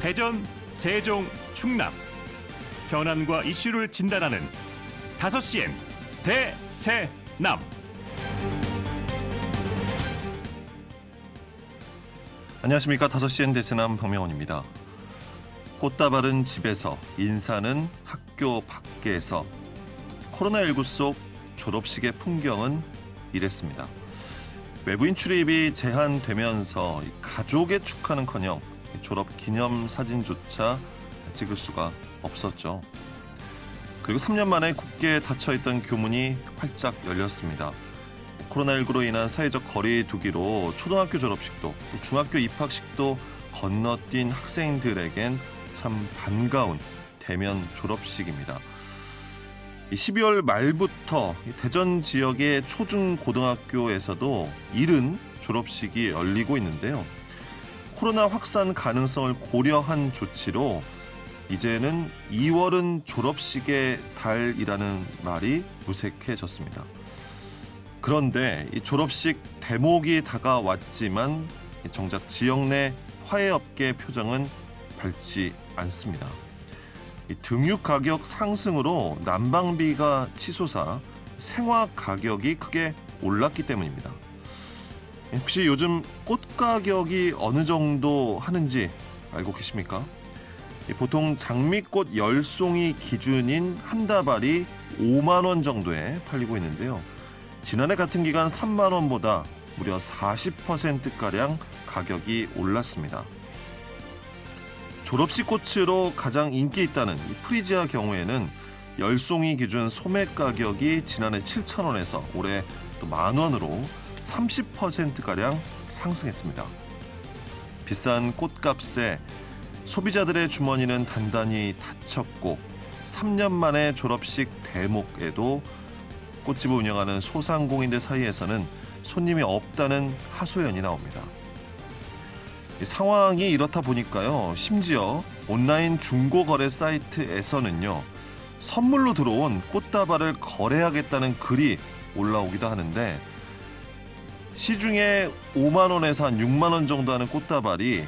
대전, 세종, 충남 현안과 이슈를 진단하는 5시엔 대세남. 안녕하십니까. 5시엔 대세남 박명원입니다. 꽃다발은 집에서, 인사는 학교 밖에서. 코로나19 속 졸업식의 풍경은 이랬습니다. 외부인 출입이 제한되면서 가족의 축하는커녕 졸업 기념 사진조차 찍을 수가 없었죠. 그리고 3년 만에 굳게 닫혀있던 교문이 활짝 열렸습니다. 코로나19로 인한 사회적 거리 두기로 초등학교 졸업식도 또 중학교 입학식도 건너뛴 학생들에겐 참 반가운 대면 졸업식입니다. 12월 말부터 대전 지역의 초중고등학교에서도 이른 졸업식이 열리고 있는데요. 코로나 확산 가능성을 고려한 조치로 이제는 2월은 졸업식의 달이라는 말이 무색해졌습니다. 그런데 이 졸업식 대목이 다가왔지만 정작 지역 내 화해업계 표정은 밝지 않습니다. 등유 가격 상승으로 난방비가 치솟아 생화 가격이 크게 올랐기 때문입니다. 혹시 요즘 꽃 가격이 어느 정도 하는지 알고 계십니까? 보통 장미꽃 10송이 기준인 한 다발이 5만 원 정도에 팔리고 있는데요. 지난해 같은 기간 3만 원보다 무려 40%가량 가격이 올랐습니다. 졸업식 꽃으로 가장 인기 있다는 프리지아 경우에는 10송이 기준 소매 가격이 지난해 7,000원에서 올해 또 만원으로 30%가량 상승했습니다. 비싼 꽃값에 소비자들의 주머니는 단단히 닫혔고 3년 만에 졸업식 대목에도 꽃집을 운영하는 소상공인들 사이에서는 손님이 없다는 하소연이 나옵니다. 상황이 이렇다 보니까요. 심지어 온라인 중고거래 사이트에서는요. 선물로 들어온 꽃다발을 거래하겠다는 글이 올라오기도 하는데 시중에 5만 원에서 한 6만 원 정도 하는 꽃다발이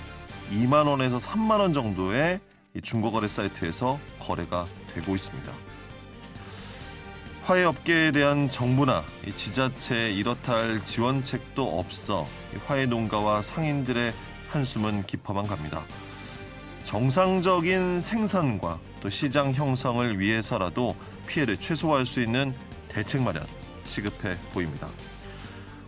2만 원에서 3만 원 정도의 중고거래 사이트에서 거래가 되고 있습니다. 화해업계에 대한 정부나 지자체에 이렇다 할 지원책도 없어 화해 농가와 상인들의 한숨은 깊어만 갑니다. 정상적인 생산과 또 시장 형성을 위해서라도 피해를 최소화할 수 있는 대책 마련 시급해 보입니다.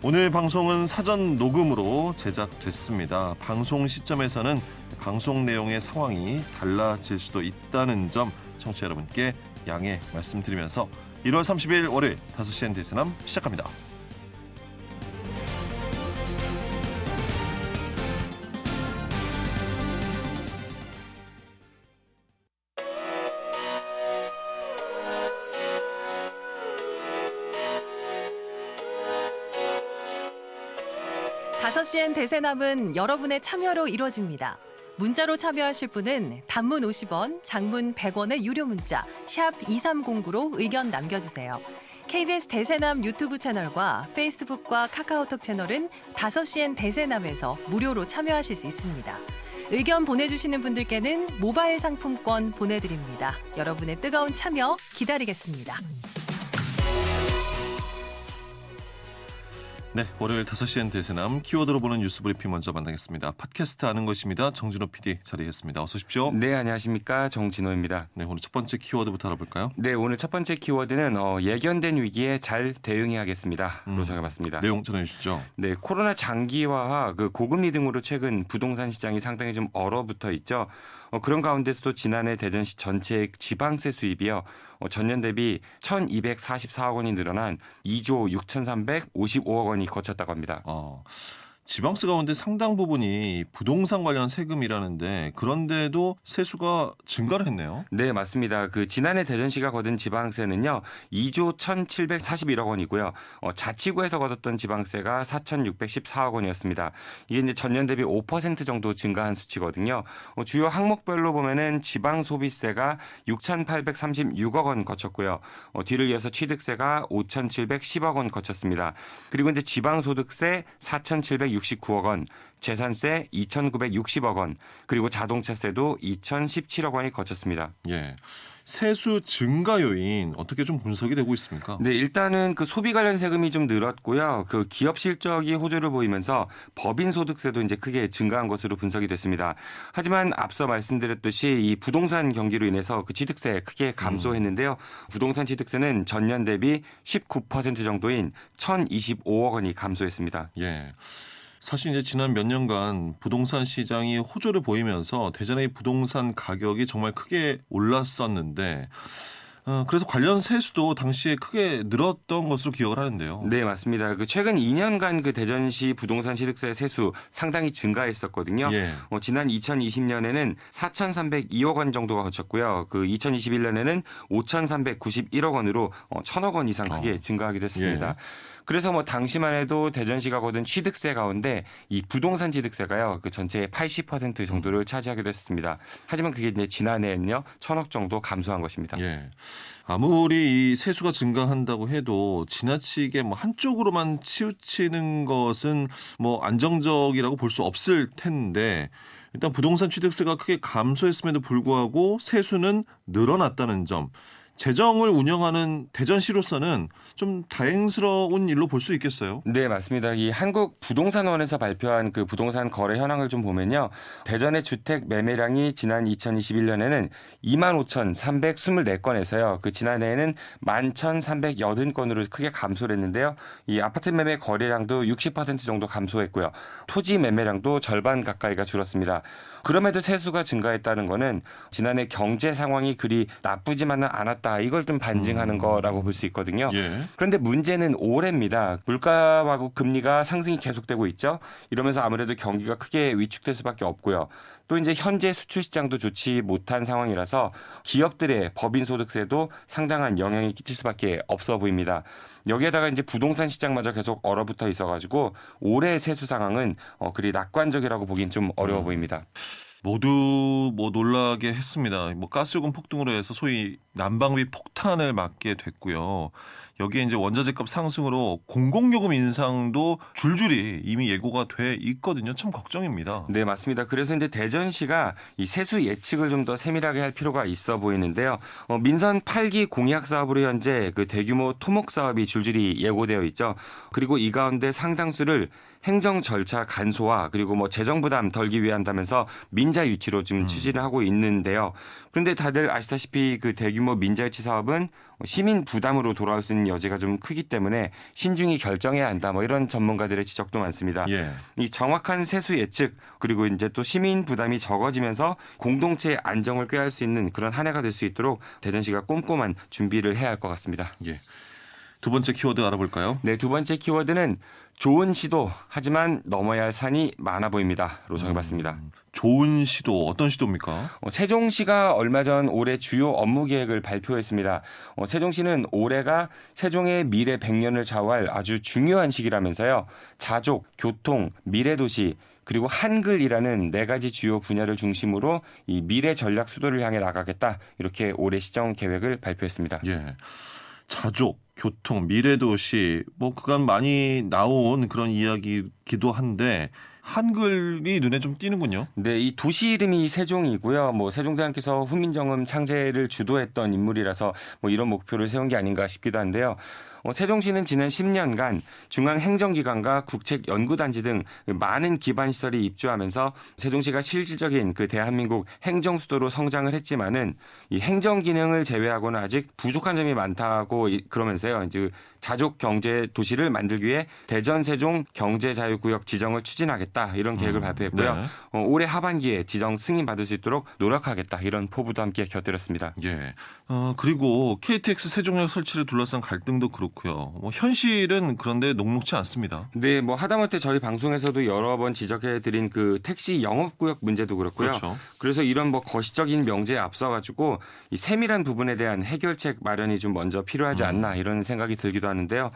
오늘 방송은 사전 녹음으로 제작됐습니다. 방송 시점에서는 방송 내용의 상황이 달라질 수도 있다는 점 청취자 여러분께 양해 말씀드리면서 1월 30일 월요일 5시엔 대세남 시작합니다. 다섯 시엔 대세남은 여러분의 참여로 이루어집니다. 문자로 참여하실 분은 단문 50원, 장문 100원의 유료 문자 샵 2309로 의견 남겨주세요. KBS 대세남 유튜브 채널과 페이스북과 카카오톡 채널은 5시엔 대세남에서 무료로 참여하실 수 있습니다. 의견 보내주시는 분들께는 모바일 상품권 보내드립니다. 여러분의 뜨거운 참여 기다리겠습니다. 네, 월요일 5시엔 대세남 키워드로 보는 뉴스 브리핑 먼저 만나겠습니다. 팟캐스트 아는 것입니다. 정진호 PD 자리했습니다. 어서 오십시오. 네, 안녕하십니까. 정진호입니다. 네, 오늘 첫 번째 키워드부터 알아볼까요? 네, 오늘 첫 번째 키워드는 예견된 위기에 잘 대응해야겠습니다로 정해봤습니다. 내용 전해 주시죠. 네, 코로나 장기화와 고금리 등으로 최근 부동산 시장이 상당히 좀 얼어붙어 있죠. 그런 가운데서도 지난해 대전시 전체 지방세 수입이요. 전년 대비 1,244억 원이 늘어난 2조 6,355억 원이 거쳤다고 합니다. 지방세 가운데 상당 부분이 부동산 관련 세금이라는데 그런데도 세수가 증가를 했네요. 네, 맞습니다. 지난해 대전시가 거둔 지방세는요. 2조 1,741억 원이고요. 자치구에서 거뒀던 지방세가 4,614억 원이었습니다. 이게 이제 전년 대비 5% 정도 증가한 수치거든요. 주요 항목별로 보면은 지방 소비세가 6,836억 원 거쳤고요. 뒤를 이어서 취득세가 5,710억 원 거쳤습니다. 그리고 이제 지방 소득세 4,760 2,969억 원, 재산세 2,960억 원, 그리고 자동차세도 2,017억 원이 거쳤습니다. 예. 세수 증가 요인 어떻게 좀 분석이 되고 있습니까? 네, 일단은 그 소비 관련 세금이 좀 늘었고요. 그 기업 실적이 호조를 보이면서 법인 소득세도 이제 크게 증가한 것으로 분석이 됐습니다. 하지만 앞서 말씀드렸듯이 이 부동산 경기로 인해서 그 취득세 크게 감소했는데요. 부동산 취득세는 전년 대비 19% 정도인 1,025억 원이 감소했습니다. 예. 사실 이제 지난 몇 년간 부동산 시장이 호조를 보이면서 대전의 부동산 가격이 정말 크게 올랐었는데 그래서 관련 세수도 당시에 크게 늘었던 것으로 기억을 하는데요. 네, 맞습니다. 그 최근 2년간 그 대전시 부동산 취득세 세수 상당히 증가했었거든요. 예. 지난 2020년에는 4,302억 원 정도가 거쳤고요. 그 2021년에는 5,391억 원으로 1,000억 원 이상 크게 증가하게 됐습니다. 예. 그래서 뭐 당시만 해도 대전시가 거둔 취득세 가운데 이 부동산 취득세가요, 그 전체의 80% 정도를 차지하게 됐습니다. 하지만 그게 이제 지난해에는요, 1,000억 정도 감소한 것입니다. 예. 아무리 이 세수가 증가한다고 해도 지나치게 뭐 한쪽으로만 치우치는 것은 뭐 안정적이라고 볼 수 없을 텐데 일단 부동산 취득세가 크게 감소했음에도 불구하고 세수는 늘어났다는 점. 재정을 운영하는 대전시로서는 좀 다행스러운 일로 볼 수 있겠어요. 네, 맞습니다. 이 한국부동산원에서 발표한 그 부동산 거래 현황을 좀 보면요. 대전의 주택 매매량이 지난 2021년에는 25,324건에서요. 그 지난해에는 11,380건으로 크게 감소를 했는데요. 이 아파트 매매 거래량도 60% 정도 감소했고요. 토지 매매량도 절반 가까이가 줄었습니다. 그럼에도 세수가 증가했다는 거는 지난해 경제 상황이 그리 나쁘지만은 않았다. 이걸 좀 반증하는 거라고 볼 수 있거든요. 예. 그런데 문제는 올해입니다. 물가하고 금리가 상승이 계속되고 있죠. 이러면서 아무래도 경기가 크게 위축될 수밖에 없고요. 또 이제 현재 수출 시장도 좋지 못한 상황이라서 기업들의 법인 소득세도 상당한 영향이 끼칠 수밖에 없어 보입니다. 여기에다가 이제 부동산 시장마저 계속 얼어붙어 있어가지고 올해 세수 상황은 그리 낙관적이라고 보긴 좀 어려워 보입니다. 모두 뭐 놀라게 했습니다. 뭐 가스요금 폭등으로 해서 소위 난방비 폭탄을 맞게 됐고요. 여기에 이제 원자재값 상승으로 공공요금 인상도 줄줄이 이미 예고가 돼 있거든요. 참 걱정입니다. 네, 맞습니다. 그래서 이제 대전시가 이 세수 예측을 좀 더 세밀하게 할 필요가 있어 보이는데요. 민선 8기 공약 사업으로 현재 그 대규모 토목 사업이 줄줄이 예고되어 있죠. 그리고 이 가운데 상당수를 행정 절차 간소화 그리고 뭐 재정 부담 덜기 위한다면서 민자 유치로 지금 추진을 하고 있는데요. 그런데 다들 아시다시피 그 대규모 민자 유치 사업은 시민 부담으로 돌아올 수 있는 여지가 좀 크기 때문에 신중히 결정해야 한다. 뭐 이런 전문가들의 지적도 많습니다. 예. 이 정확한 세수 예측 그리고 이제 또 시민 부담이 적어지면서 공동체의 안정을 꾀할 수 있는 그런 한 해가 될 수 있도록 대전시가 꼼꼼한 준비를 해야 할 것 같습니다. 예. 두 번째 키워드 알아볼까요? 네, 두 번째 키워드는 좋은 시도 하지만 넘어야 할 산이 많아 보입니다로 정해봤습니다. 좋은 시도 어떤 시도입니까? 세종시가 얼마 전 올해 주요 업무 계획을 발표했습니다. 세종시는 올해가 세종의 미래 100년을 좌우할 아주 중요한 시기라면서요. 자족, 교통, 미래도시 그리고 한글이라는 네 가지 주요 분야를 중심으로 이 미래 전략 수도를 향해 나가겠다. 이렇게 올해 시정 계획을 발표했습니다. 예. 자족, 교통, 미래도시 뭐 그간 많이 나온 그런 이야기기도 한데 한글이 눈에 좀 띄는군요. 네, 이 도시 이름이 세종이고요. 뭐 세종대왕께서 훈민정음 창제를 주도했던 인물이라서 뭐 이런 목표를 세운 게 아닌가 싶기도 한데요. 세종시는 지난 10년간 중앙행정기관과 국책연구단지 등 많은 기반시설이 입주하면서 세종시가 실질적인 그 대한민국 행정수도로 성장을 했지만은 이 행정기능을 제외하고는 아직 부족한 점이 많다고 그러면서요. 이제 자족 경제 도시를 만들기 위해 대전 세종 경제자유구역 지정을 추진하겠다 이런 계획을 발표했고요. 네. 올해 하반기에 지정 승인받을 수 있도록 노력하겠다 이런 포부도 함께 곁들였습니다. 예. 그리고 KTX 세종역 설치를 둘러싼 갈등도 그렇고요. 뭐 현실은 그런데 녹록지 않습니다. 네, 뭐 하다못해 저희 방송에서도 여러 번 지적해드린 그 택시 영업구역 문제도 그렇고요. 그렇죠. 그래서 이런 뭐 거시적인 명제에 앞서가지고 이 세밀한 부분에 대한 해결책 마련이 좀 먼저 필요하지 않나 이런 생각이 들기도 하는데요.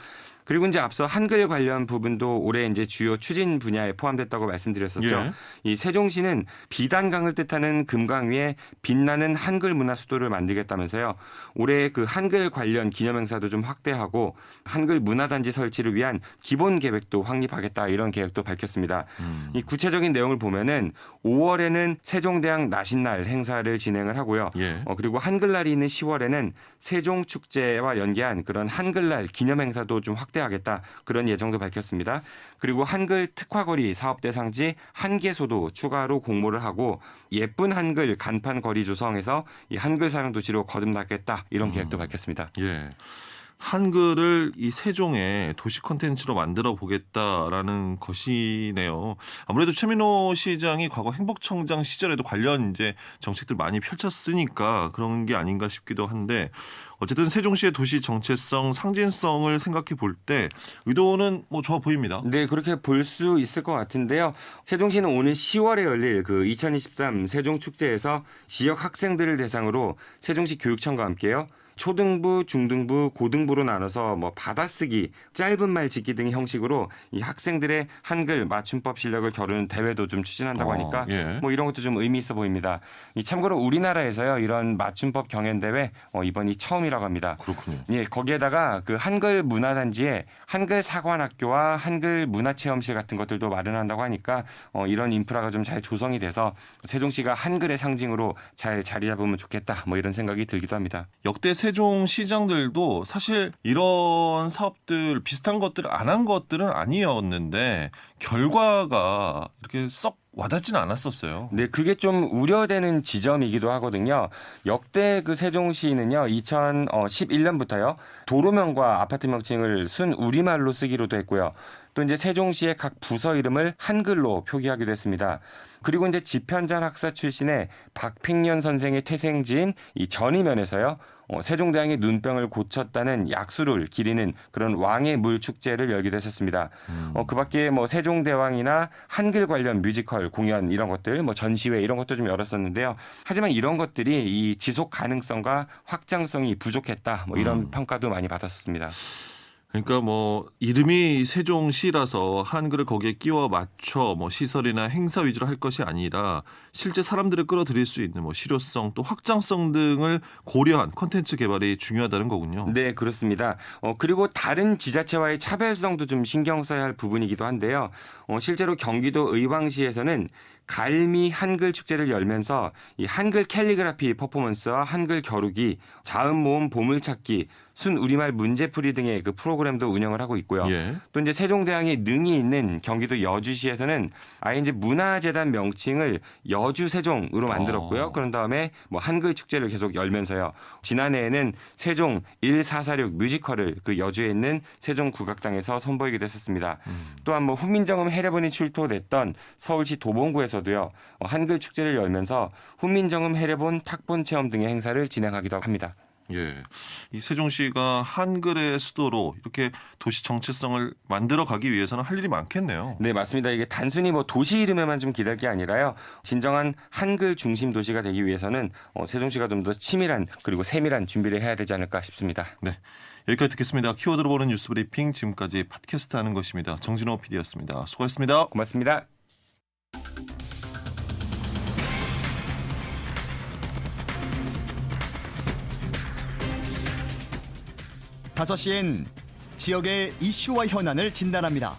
그리고 이제 앞서 한글 관련 부분도 올해 이제 주요 추진 분야에 포함됐다고 말씀드렸었죠. 예. 이 세종시는 비단강을 뜻하는 금강 위에 빛나는 한글 문화 수도를 만들겠다면서요. 올해 그 한글 관련 기념행사도 좀 확대하고 한글 문화단지 설치를 위한 기본 계획도 확립하겠다 이런 계획도 밝혔습니다. 이 구체적인 내용을 보면은 5월에는 세종대왕 나신날 행사를 진행을 하고요. 예. 그리고 한글날이 있는 10월에는 세종축제와 연계한 그런 한글날 기념행사도 좀 확대하겠다 그런 예정도 밝혔습니다. 그리고 한글 특화거리 사업 대상지 한개소도 추가로 공모를 하고 예쁜 한글 간판 거리 조성해서 이 한글 사랑 도시로 거듭나겠다 이런 계획도 밝혔습니다. 예. 한글을 이 세종의 도시 콘텐츠로 만들어 보겠다라는 것이네요. 아무래도 최민호 시장이 과거 행복청장 시절에도 관련 이제 정책들 많이 펼쳤으니까 그런 게 아닌가 싶기도 한데 어쨌든 세종시의 도시 정체성, 상징성을 생각해 볼 때 의도는 뭐 좋아 보입니다. 네, 그렇게 볼 수 있을 것 같은데요. 세종시는 오는 10월에 열릴 그 2023 세종축제에서 지역 학생들을 대상으로 세종시 교육청과 함께요. 초등부, 중등부, 고등부로 나눠서 뭐 받아쓰기, 짧은 말 짓기 등의 형식으로 이 학생들의 한글 맞춤법 실력을 겨루는 대회도 좀 추진한다고 하니까 예. 뭐 이런 것도 좀 의미 있어 보입니다. 이 참고로 우리나라에서요 이런 맞춤법 경연 대회 이번이 처음이라고 합니다. 그렇군요. 예, 거기에다가 그 한글 문화단지에 한글 사관학교와 한글 문화체험실 같은 것들도 마련한다고 하니까 이런 인프라가 좀 잘 조성이 돼서 세종시가 한글의 상징으로 잘 자리 잡으면 좋겠다. 뭐 이런 생각이 들기도 합니다. 역대 세종시장들도 사실 이런 사업들 비슷한 것들을 안 한 것들은 아니었는데 결과가 이렇게 썩 와닿지는 않았었어요. 네, 그게 좀 우려되는 지점이기도 하거든요. 역대 그 세종시는요, 2011년부터요, 도로명과 아파트 명칭을 순 우리말로 쓰기로도 했고요. 또 이제 세종시의 각 부서 이름을 한글로 표기하기도 했습니다. 그리고 이제 집현전 학사 출신의 박팽년 선생의 태생지인 이 전이면에서요. 세종대왕이 눈병을 고쳤다는 약수를 기리는 그런 왕의 물 축제를 열기도 했었습니다. 그밖에 뭐 세종대왕이나 한글 관련 뮤지컬 공연 이런 것들, 뭐 전시회 이런 것도 좀 열었었는데요. 하지만 이런 것들이 이 지속 가능성과 확장성이 부족했다. 뭐 이런 평가도 많이 받았습니다. 그러니까 뭐 이름이 세종시라서 한글을 거기에 끼워 맞춰 뭐 시설이나 행사 위주로 할 것이 아니라 실제 사람들을 끌어들일 수 있는 뭐 실효성 또 확장성 등을 고려한 콘텐츠 개발이 중요하다는 거군요. 네, 그렇습니다. 그리고 다른 지자체와의 차별성도 좀 신경 써야 할 부분이기도 한데요. 실제로 경기도 의왕시에서는 갈미 한글 축제를 열면서 이 한글 캘리그라피 퍼포먼스와 한글 겨루기, 자음 모음 보물찾기, 순 우리말 문제풀이 등의 그 프로그램도 운영을 하고 있고요. 예. 또 이제 세종대왕의 능이 있는 경기도 여주시에서는 아예 이제 문화재단 명칭을 여주세종으로 만들었고요. 그런 다음에 뭐 한글 축제를 계속 열면서요. 지난해에는 세종 1446 뮤지컬을 그 여주에 있는 세종국악당에서 선보이기도 했었습니다. 또한 뭐 훈민정음 해례본이 출토됐던 서울시 도봉구에서도요. 한글 축제를 열면서 훈민정음 해례본 탁본 체험 등의 행사를 진행하기도 합니다. 예, 이 세종시가 한글의 수도로 이렇게 도시 정체성을 만들어 가기 위해서는 할 일이 많겠네요. 네, 맞습니다. 이게 단순히 뭐 도시 이름에만 좀 기댈 게 아니라요. 진정한 한글 중심 도시가 되기 위해서는 세종시가 좀 더 치밀한 그리고 세밀한 준비를 해야 되지 않을까 싶습니다. 네, 여기까지 듣겠습니다. 키워드로 보는 뉴스 브리핑 지금까지 팟캐스트 하는 것입니다. 정진호 PD였습니다. 수고하셨습니다. 고맙습니다. 다섯 시엔 지역의 이슈와 현안을 진단합니다.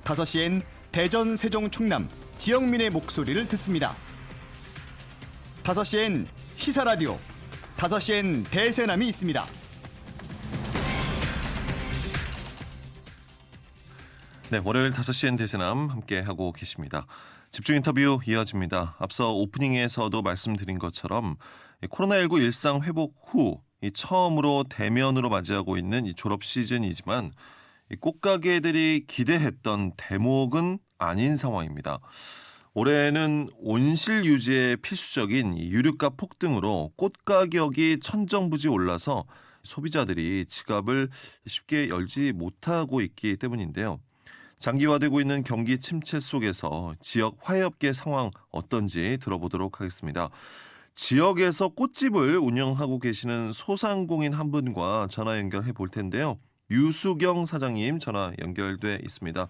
5시엔 대전, 세종, 충남 지역민의 목소리를 듣습니다. 5시엔 시사라디오, 5시엔 대세남이 있습니다. 네, 월요일 5시엔 대세남 함께하고 계십니다. 집중 인터뷰 이어집니다. 앞서 오프닝에서도 말씀드린 것처럼 코로나19 일상 회복 후 처음으로 대면으로 맞이하고 있는 이 졸업 시즌이지만 이 꽃가게들이 기대했던 대목은 아닌 상황입니다. 올해는 온실 유지에 필수적인 이 유류가 폭등으로 꽃 가격이 천정부지 올라서 소비자들이 지갑을 쉽게 열지 못하고 있기 때문인데요. 장기화되고 있는 경기 침체 속에서 지역 화훼업계 상황 어떤지 들어보도록 하겠습니다. 지역에서 꽃집을 운영하고 계시는 소상공인 한 분과 전화 연결해 볼 텐데요. 유수경 사장님 전화 연결돼 있습니다.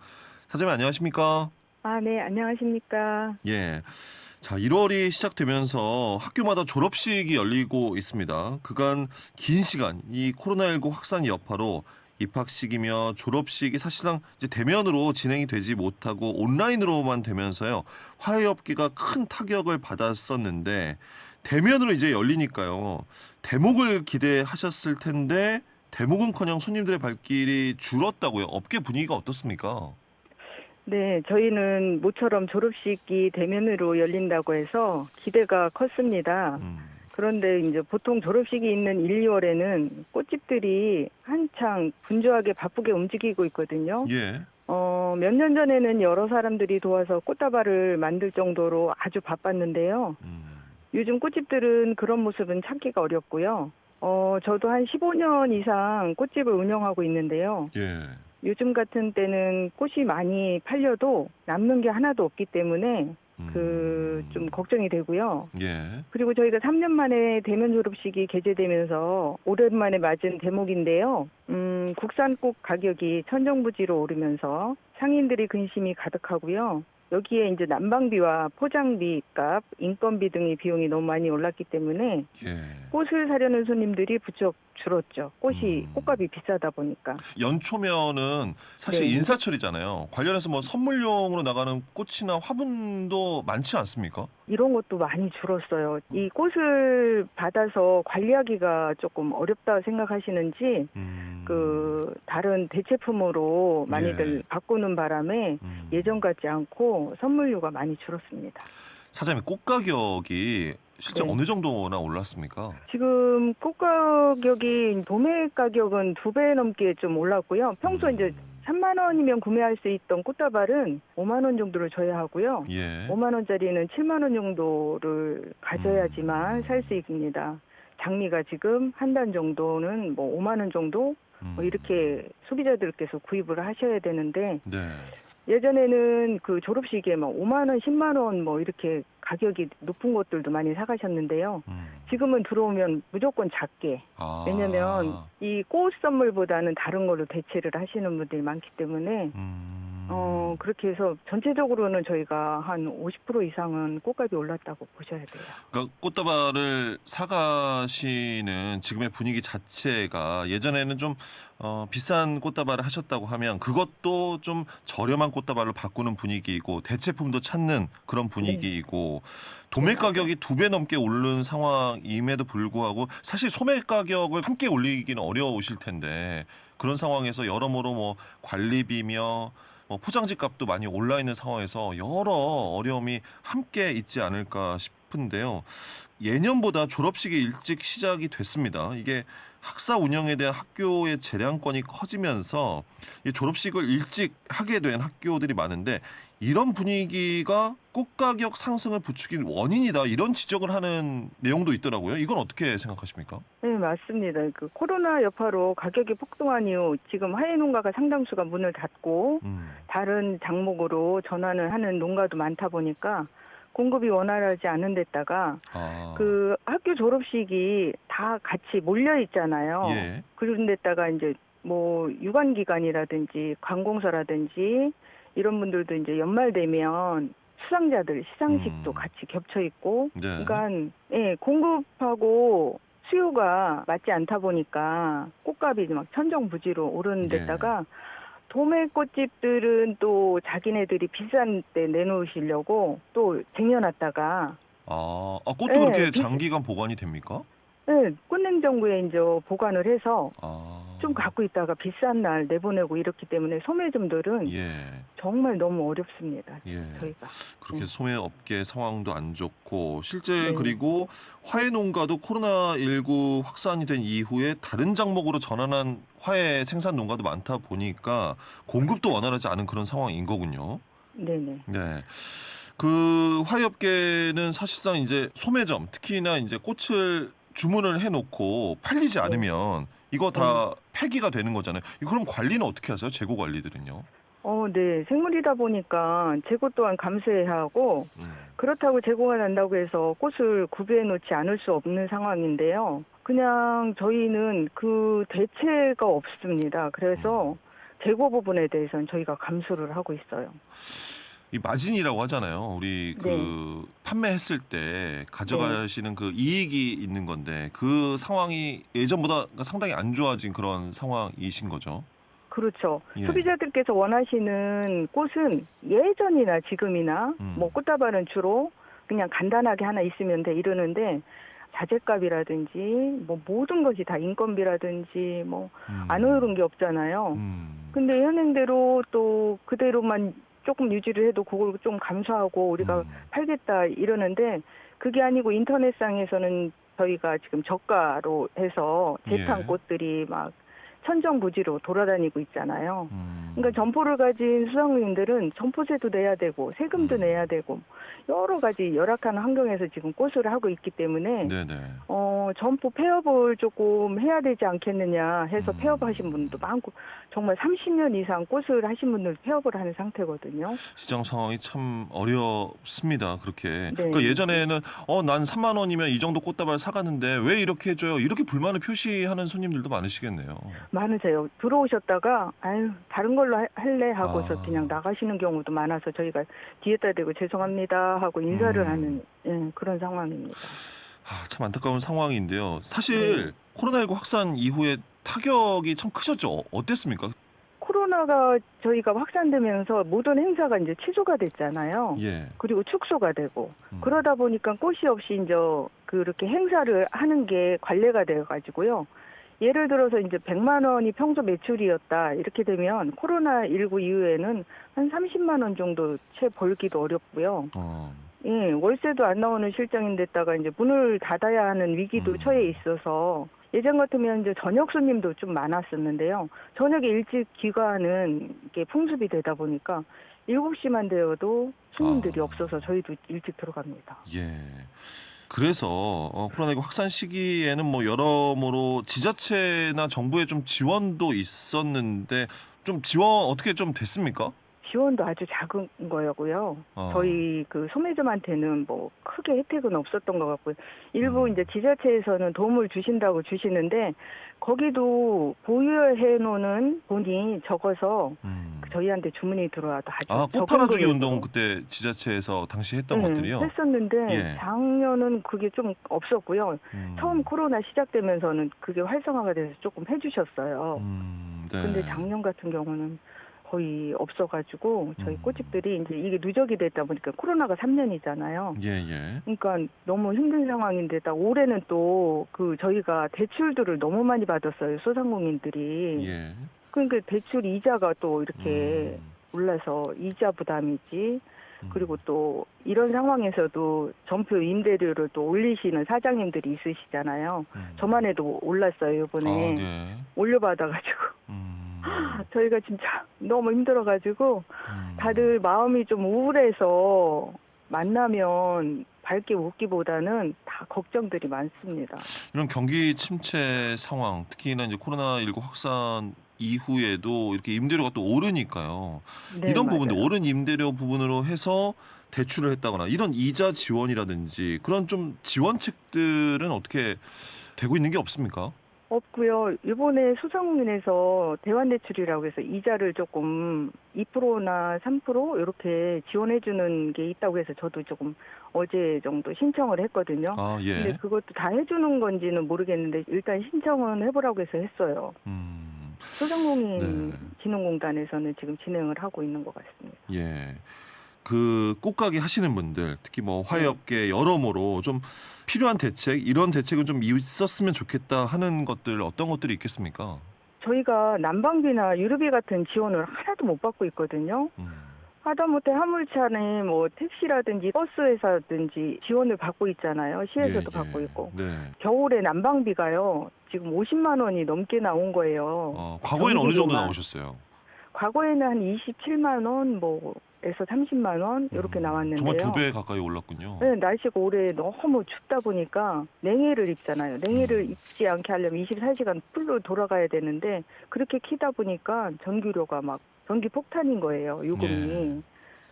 사장님 안녕하십니까? 네, 안녕하십니까. 예. 자, 1월이 시작되면서 학교마다 졸업식이 열리고 있습니다. 그간 긴 시간 이 코로나19 확산 여파로 입학식이며 졸업식이 사실상 이제 대면으로 진행이 되지 못하고 온라인으로만 되면서요. 화해업계가 큰 타격을 받았었는데 대면으로 이제 열리니까요. 대목을 기대하셨을 텐데 대목은커녕 손님들의 발길이 줄었다고요. 업계 분위기가 어떻습니까? 네, 저희는 모처럼 졸업식이 대면으로 열린다고 해서 기대가 컸습니다. 그런데 이제 보통 졸업식이 있는 1, 2월에는 꽃집들이 한창 분주하게 바쁘게 움직이고 있거든요. 예. 몇 년 전에는 여러 사람들이 도와서 꽃다발을 만들 정도로 아주 바빴는데요. 요즘 꽃집들은 그런 모습은 찾기가 어렵고요. 저도 한 15년 이상 꽃집을 운영하고 있는데요. 예. 요즘 같은 때는 꽃이 많이 팔려도 남는 게 하나도 없기 때문에 좀 걱정이 되고요. 예. 그리고 저희가 3년 만에 대면 졸업식이 개최되면서 오랜만에 맞은 대목인데요. 국산꽃 가격이 천정부지로 오르면서 상인들이 근심이 가득하고요. 여기에 이제 난방비와 포장비 값, 인건비 등의 비용이 너무 많이 올랐기 때문에 예. 꽃을 사려는 손님들이 부쩍 줄었죠. 꽃값이 비싸다 보니까. 연초면은 사실 네. 인사철이잖아요. 관련해서 뭐 선물용으로 나가는 꽃이나 화분도 많지 않습니까? 이런 것도 많이 줄었어요. 이 꽃을 받아서 관리하기가 조금 어렵다 생각하시는지 다른 대체품으로 많이들 예. 바꾸는 바람에 예전 같지 않고 선물류가 많이 줄었습니다. 사장님 꽃 가격이 실제 네. 어느 정도나 올랐습니까? 지금 꽃 가격이 도매 가격은 2배 넘게 좀 올랐고요. 평소 이제 3만 원이면 구매할 수 있던 꽃다발은 5만 원 정도를 줘야 하고요. 예. 5만 원짜리는 7만 원 정도를 가져야지만 살 수 있습니다. 장미가 지금 한 단 정도는 뭐 5만 원 정도 뭐 이렇게 소비자들께서 구입을 하셔야 되는데 네. 예전에는 그 졸업식에 막 5만 원, 10만 원 뭐 이렇게 가격이 높은 것들도 많이 사가셨는데요. 지금은 들어오면 무조건 작게. 왜냐면 이 꽃 선물보다는 다른 걸로 대체를 하시는 분들이 많기 때문에 그렇게 해서 전체적으로는 저희가 한 50% 이상은 꽃값이 올랐다고 보셔야 돼요. 그러니까 꽃다발을 사가시는 지금의 분위기 자체가 예전에는 좀 비싼 꽃다발을 하셨다고 하면 그것도 좀 저렴한 꽃다발로 바꾸는 분위기이고 대체품도 찾는 그런 분위기이고 도매 가격이 2배 넘게 오른 상황임에도 불구하고 사실 소매 가격을 함께 올리기는 어려우실 텐데 그런 상황에서 여러모로 뭐 관리비며 포장지 값도 많이 올라 있는 상황에서 여러 어려움이 함께 있지 않을까 싶은데요. 예년보다 졸업식이 일찍 시작이 됐습니다. 이게 학사 운영에 대한 학교의 재량권이 커지면서 이 졸업식을 일찍 하게 된 학교들이 많은데 이런 분위기가 꽃가격 상승을 부추긴 원인이다 이런 지적을 하는 내용도 있더라고요. 이건 어떻게 생각하십니까? 네, 맞습니다. 그 코로나 여파로 가격이 폭등한 이후 지금 화훼 농가가 상당수가 문을 닫고 다른 장목으로 전환을 하는 농가도 많다 보니까 공급이 원활하지 않은 데다가 그 학교 졸업식이 다 같이 몰려 있잖아요. 예. 그런 데다가 이제 뭐 유관기관이라든지 관공서라든지 이런 분들도 이제 연말 되면 수상자들 시상식도 같이 겹쳐 있고, 네. 그러니까 예, 공급하고 수요가 맞지 않다 보니까 꽃값이 막 천정부지로 오르는 데다가 도매 꽃집들은 또 자기네들이 비싼 때 내놓으시려고 또 쟁여놨다가 꽃도 네, 그렇게 장기간 보관이 됩니까? 네, 꽃냉장고에 이제 보관을 해서 좀 아. 갖고 있다가 비싼 날 내보내고 이렇기 때문에 소매점들은 예. 정말 너무 어렵습니다. 예. 저희가. 그렇게 소매업계 상황도 안 좋고 실제 네. 그리고 화훼 농가도 코로나19 확산이 된 이후에 다른 장목으로 전환한 화훼 생산 농가도 많다 보니까 공급도 원활하지 않은 그런 상황인 거군요. 네네. 네. 그 화훼업계는 사실상 이제 소매점 특히나 이제 꽃을 주문을 해놓고 팔리지 않으면 이거 다 폐기가 되는 거잖아요. 그럼 관리는 어떻게 하세요? 재고 관리들은요? 네. 생물이다 보니까 재고 또한 감수해야 하고 그렇다고 재고가 난다고 해서 꽃을 구비해 놓지 않을 수 없는 상황인데요. 그냥 저희는 그 대체가 없습니다. 그래서 재고 부분에 대해서는 저희가 감수를 하고 있어요. 이 마진이라고 하잖아요. 우리 그 네. 판매했을 때 가져가시는 그 이익이 있는 건데 그 상황이 예전보다 상당히 안 좋아진 그런 상황이신 거죠. 그렇죠. 예. 소비자들께서 원하시는 꽃은 예전이나 지금이나 뭐 꽃다발은 주로 그냥 간단하게 하나 있으면 돼 이러는데 자재값이라든지 뭐 모든 것이 다 인건비라든지 뭐 안 오른 게 없잖아요. 근데 현행대로 또 그대로만 조금 유지를 해도 그걸 좀 감수하고 우리가 팔겠다 이러는데 그게 아니고 인터넷상에서는 저희가 지금 저가로 해서 재탕 예. 꽃들이 막 천정부지로 돌아다니고 있잖아요. 그러니까 점포를 가진 수상인들은 점포세도 내야 되고 세금도 내야 되고 여러 가지 열악한 환경에서 지금 꽃을 하고 있기 때문에 네네. 점포 폐업을 조금 해야 되지 않겠느냐 해서 폐업하신 분도 많고 정말 30년 이상 꽃을 하신 분들 폐업을 하는 상태거든요. 시장 상황이 참 어렵습니다. 그렇게. 네. 그러니까 예전에는 난 3만 원이면 이 정도 꽃다발 사가는데 왜 이렇게 해줘요? 이렇게 불만을 표시하는 손님들도 많으시겠네요. 많으세요. 들어오셨다가 아유 다른 걸로 할래 하고서 그냥 나가시는 경우도 많아서 저희가 뒤에다 대고 죄송합니다 하고 인사를 하는 그런 상황입니다. 참 안타까운 상황인데요. 사실 코로나19 확산 이후에 타격이 참 크셨죠. 어땠습니까? 코로나가 저희가 확산되면서 모든 행사가 이제 취소가 됐잖아요. 예. 그리고 축소가 되고 그러다 보니까 꽃이 없이 이제 그렇게 행사를 하는 게 관례가 되어가지고요. 예를 들어서 이제 100만 원이 평소 매출이었다 이렇게 되면 코로나19 이후에는 한 30만 원 정도 채 벌기도 어렵고요. 예, 월세도 안 나오는 실정인데다가 이제 문을 닫아야 하는 위기도 처해 있어서 예전 같으면 이제 저녁 손님도 좀 많았었는데요. 저녁에 일찍 귀가하는 게 풍습이 되다 보니까 7시만 되어도 손님들이 없어서 저희도 일찍 들어갑니다. 예. 그래서 코로나19 확산 시기에는 뭐 여러모로 지자체나 정부의 좀 지원도 있었는데 좀 지원 어떻게 좀 됐습니까? 지원도 아주 작은 거였고요. 저희 그 소매점한테는 뭐 크게 혜택은 없었던 것 같고요. 일부 이제 지자체에서는 도움을 주신다고 주시는데 거기도 보유해 놓는 돈이 적어서 저희한테 주문이 들어와도 아주 꽃 팔아주기 운동 그때 지자체에서 당시 했던 것들이요? 했었는데 예. 작년은 그게 좀 없었고요. 처음 코로나 시작되면서는 그게 활성화가 돼서 조금 해주셨어요. 네. 근데 작년 같은 경우는 거의 없어가지고 저희 꽃집들이 이제 이게 누적이 됐다 보니까 코로나가 3년이잖아요. 예. 그러니까 너무 힘든 상황인데다 올해는 또 그 저희가 대출들을 너무 많이 받았어요. 소상공인들이. 예. 그러니까 대출 이자가 또 이렇게 올라서 이자 부담이지. 그리고 또 이런 상황에서도 점포 임대료를 또 올리시는 사장님들이 있으시잖아요. 저만 해도 올랐어요 이번에. 네. 올려받아가지고. 저희가 진짜 너무 힘들어가지고 다들 마음이 좀 우울해서 만나면 밝게 웃기보다는 다 걱정들이 많습니다. 이런 경기 침체 상황, 특히나 이제 코로나19 확산 이후에도 이렇게 임대료가 또 오르니까요. 네, 이런 맞아요. 부분들, 오른 임대료 부분으로 해서 대출을 했다거나 이런 이자 지원이라든지 그런 좀 지원책들은 어떻게 되고 있는 게 없습니까? 없고요. 이번에 소상공인에서 대환대출이라고 해서 이자를 조금 2%나 3% 이렇게 지원해주는 게 있다고 해서 저도 조금 어제 정도 신청을 했거든요. 예. 근데 그것도 다 해주는 건지는 모르겠는데 일단 신청은 해보라고 해서 했어요. 소상공인 진흥공단에서는 지금 진행을 하고 있는 것 같습니다. 예. 그 꽃가게 하시는 분들, 특히 뭐 화훼업계 여러모로 좀 필요한 대책, 이런 대책은 좀 있었으면 좋겠다 하는 것들 어떤 것들이 있겠습니까? 저희가 난방비나 유류비 같은 지원을 하나도 못 받고 있거든요. 하다못해 화물차는 뭐 택시라든지 버스 회사든지 지원을 받고 있잖아요. 시에서도 받고 있고. 네. 겨울에 난방비가요. 지금 50만 원이 넘게 나온 거예요. 과거에는 어느 정도 전기료만. 나오셨어요? 과거에는 한 27만 원 에서 30만 원 이렇게 나왔는데요. 정말 2배 가까이 올랐군요. 네, 날씨가 올해 너무 춥다 보니까 냉해를 입잖아요. 냉해를 입지 않게 하려면 24시간 풀로 돌아가야 되는데 그렇게 키다 보니까 전기료가 막 전기 폭탄인 거예요. 요금이.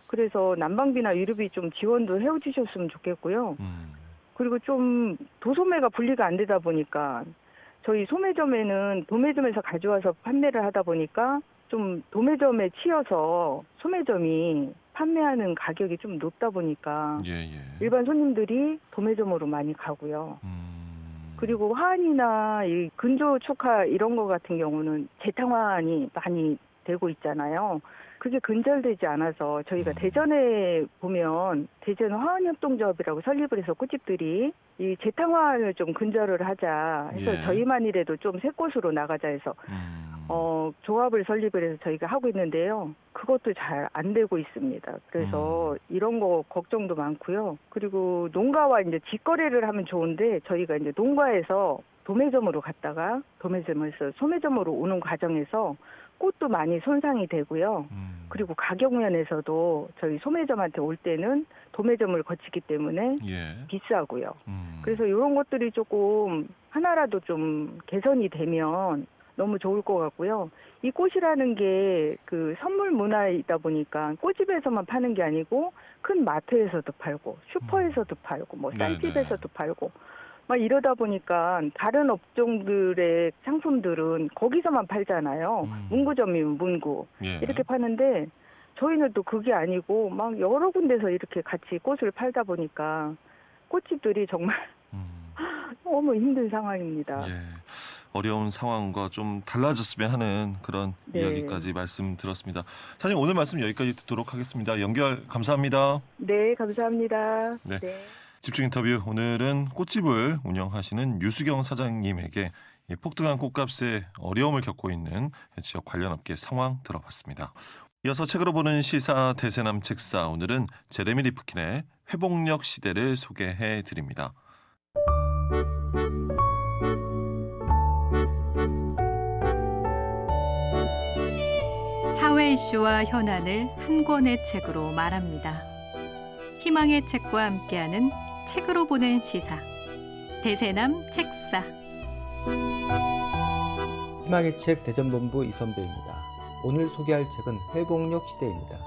그래서 난방비나 유류비 좀 지원도 해주셨으면 좋겠고요. 그리고 좀 도소매가 분리가 안 되다 보니까 저희 소매점에는 도매점에서 가져와서 판매를 하다 보니까 좀 도매점에 치여서 소매점이 판매하는 가격이 좀 높다 보니까 예. 일반 손님들이 도매점으로 많이 가고요. 그리고 화환이나 이 근조 축화 이런 거 같은 경우는 재탕화환이 많이 되고 있잖아요. 그게 근절되지 않아서 저희가 대전에 보면 대전 화환협동조합이라고 설립을 해서 꽃집들이 이 재탕화환을 좀 근절을 하자 해서 예. 저희만이라도 좀 새 곳으로 나가자 해서 조합을 설립을 해서 저희가 하고 있는데요. 그것도 잘 안 되고 있습니다. 그래서 이런 거 걱정도 많고요. 그리고 농가와 이제 직거래를 하면 좋은데 저희가 이제 농가에서 도매점으로 갔다가 도매점에서 소매점으로 오는 과정에서 꽃도 많이 손상이 되고요. 그리고 가격 면에서도 저희 소매점한테 올 때는 도매점을 거치기 때문에 예. 비싸고요. 그래서 이런 것들이 조금 하나라도 좀 개선이 되면 너무 좋을 것 같고요. 이 꽃이라는 게 그 선물 문화이다 보니까 꽃집에서만 파는 게 아니고 큰 마트에서도 팔고 슈퍼에서도 팔고 뭐 쌀집에서도 팔고 막 이러다 보니까 다른 업종들의 상품들은 거기서만 팔잖아요. 문구점이면 문구 예. 이렇게 파는데 저희는 또 그게 아니고 막 여러 군데서 이렇게 같이 꽃을 팔다 보니까 꽃집들이 정말 너무 힘든 상황입니다. 예. 어려운 상황과 좀 달라졌으면 하는 그런 네. 이야기까지 말씀 들었습니다. 사장님 오늘 말씀 여기까지 듣도록 하겠습니다. 연결 감사합니다. 네, 감사합니다. 네. 집중 인터뷰 오늘은 꽃집을 운영하시는 유수경 사장님에게 이 폭등한 꽃값에 어려움을 겪고 있는 지역 관련 업계 상황 들어봤습니다. 이어서 책으로 보는 시사 대세남 책사 오늘은 제레미 리프킨의 회복력 시대를 소개해 드립니다. 사회 이슈와 현안을 한 권의 책으로 말합니다. 희망의 책과 함께하는 책으로 보는 시사 대세남 책사. 희망의 책 대전본부 이선배입니다. 오늘 소개할 책은 회복력 시대입니다.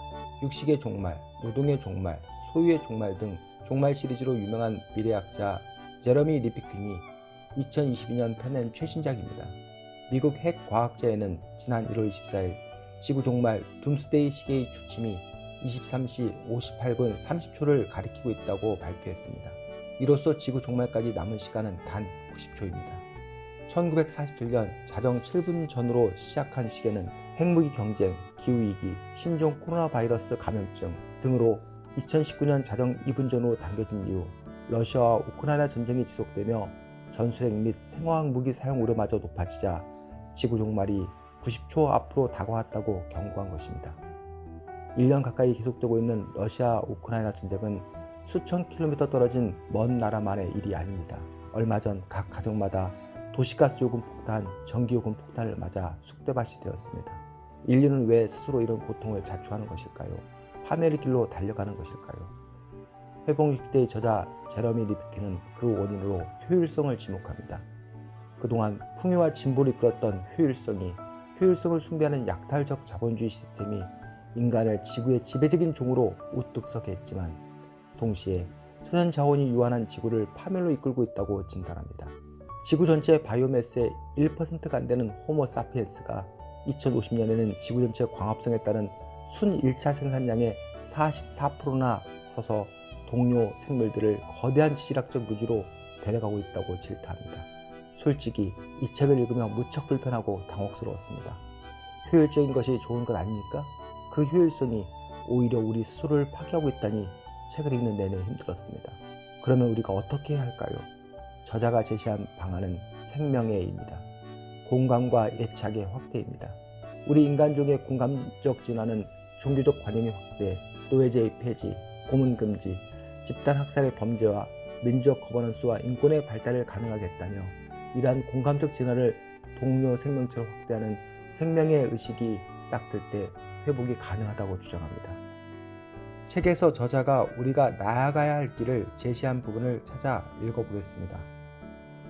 육식의 종말, 노동의 종말, 소유의 종말 등 종말 시리즈로 유명한 미래학자 제러미 리피킨이 2022년 펴낸 최신작입니다. 미국 핵 과학자에는 지난 1월 24일 지구 종말 둠스데이 시계의 초침이 23시 58분 30초를 가리키고 있다고 발표했습니다. 이로써 지구 종말까지 남은 시간은 단 90초입니다. 1947년 자정 7분 전으로 시작한 시계는 핵무기 경쟁, 기후위기, 신종 코로나 바이러스 감염증 등으로 2019년 자정 2분 전으로 당겨진 이후 러시아와 우크라이나 전쟁이 지속되며 전술핵 및 생화학 무기 사용 우려마저 높아지자 지구 종말이 90초 앞으로 다가왔다고 경고한 것입니다. 1년 가까이 계속되고 있는 러시아 우크라이나 전쟁은 수천 킬로미터 떨어진 먼 나라만의 일이 아닙니다. 얼마 전 각 가정마다 도시가스 요금 폭탄, 전기요금 폭탄을 맞아 쑥대밭이 되었습니다. 인류는 왜 스스로 이런 고통을 자초하는 것일까요? 파멸의 길로 달려가는 것일까요? 회복력 시대의 저자 제러미 리프킨은 그 원인으로 효율성을 지목합니다. 그동안 풍요와 진보를 이끌었던 효율성을 숭배하는 약탈적 자본주의 시스템이 인간을 지구의 지배적인 종으로 우뚝 서게 했지만 동시에 천연 자원이 유한한 지구를 파멸로 이끌고 있다고 진단합니다. 지구 전체 바이오매스의 1%가 안 되는 호모 사피엔스가 2050년에는 지구 전체 광합성에 따른 순 1차 생산량의 44%나 서서 동료 생물들을 거대한 지질학적 묘지로 데려가고 있다고 질타합니다. 솔직히 이 책을 읽으며 무척 불편하고 당혹스러웠습니다. 효율적인 것이 좋은 것 아닙니까? 그 효율성이 오히려 우리 스스로를 파괴하고 있다니 책을 읽는 내내 힘들었습니다. 그러면 우리가 어떻게 해야 할까요? 저자가 제시한 방안은 생명애입니다. 공감과 애착의 확대입니다. 우리 인간종의 공감적 진화는 종교적 관용의 확대, 노예제의 폐지, 고문 금지, 집단 학살의 범죄와 민족 거버넌스와 인권의 발달을 가능하게 했다며 이러한 공감적 진화를 동료 생명체로 확대하는 생명의 의식이 싹들 때 회복이 가능하다고 주장합니다. 책에서 저자가 우리가 나아가야 할 길을 제시한 부분을 찾아 읽어보겠습니다.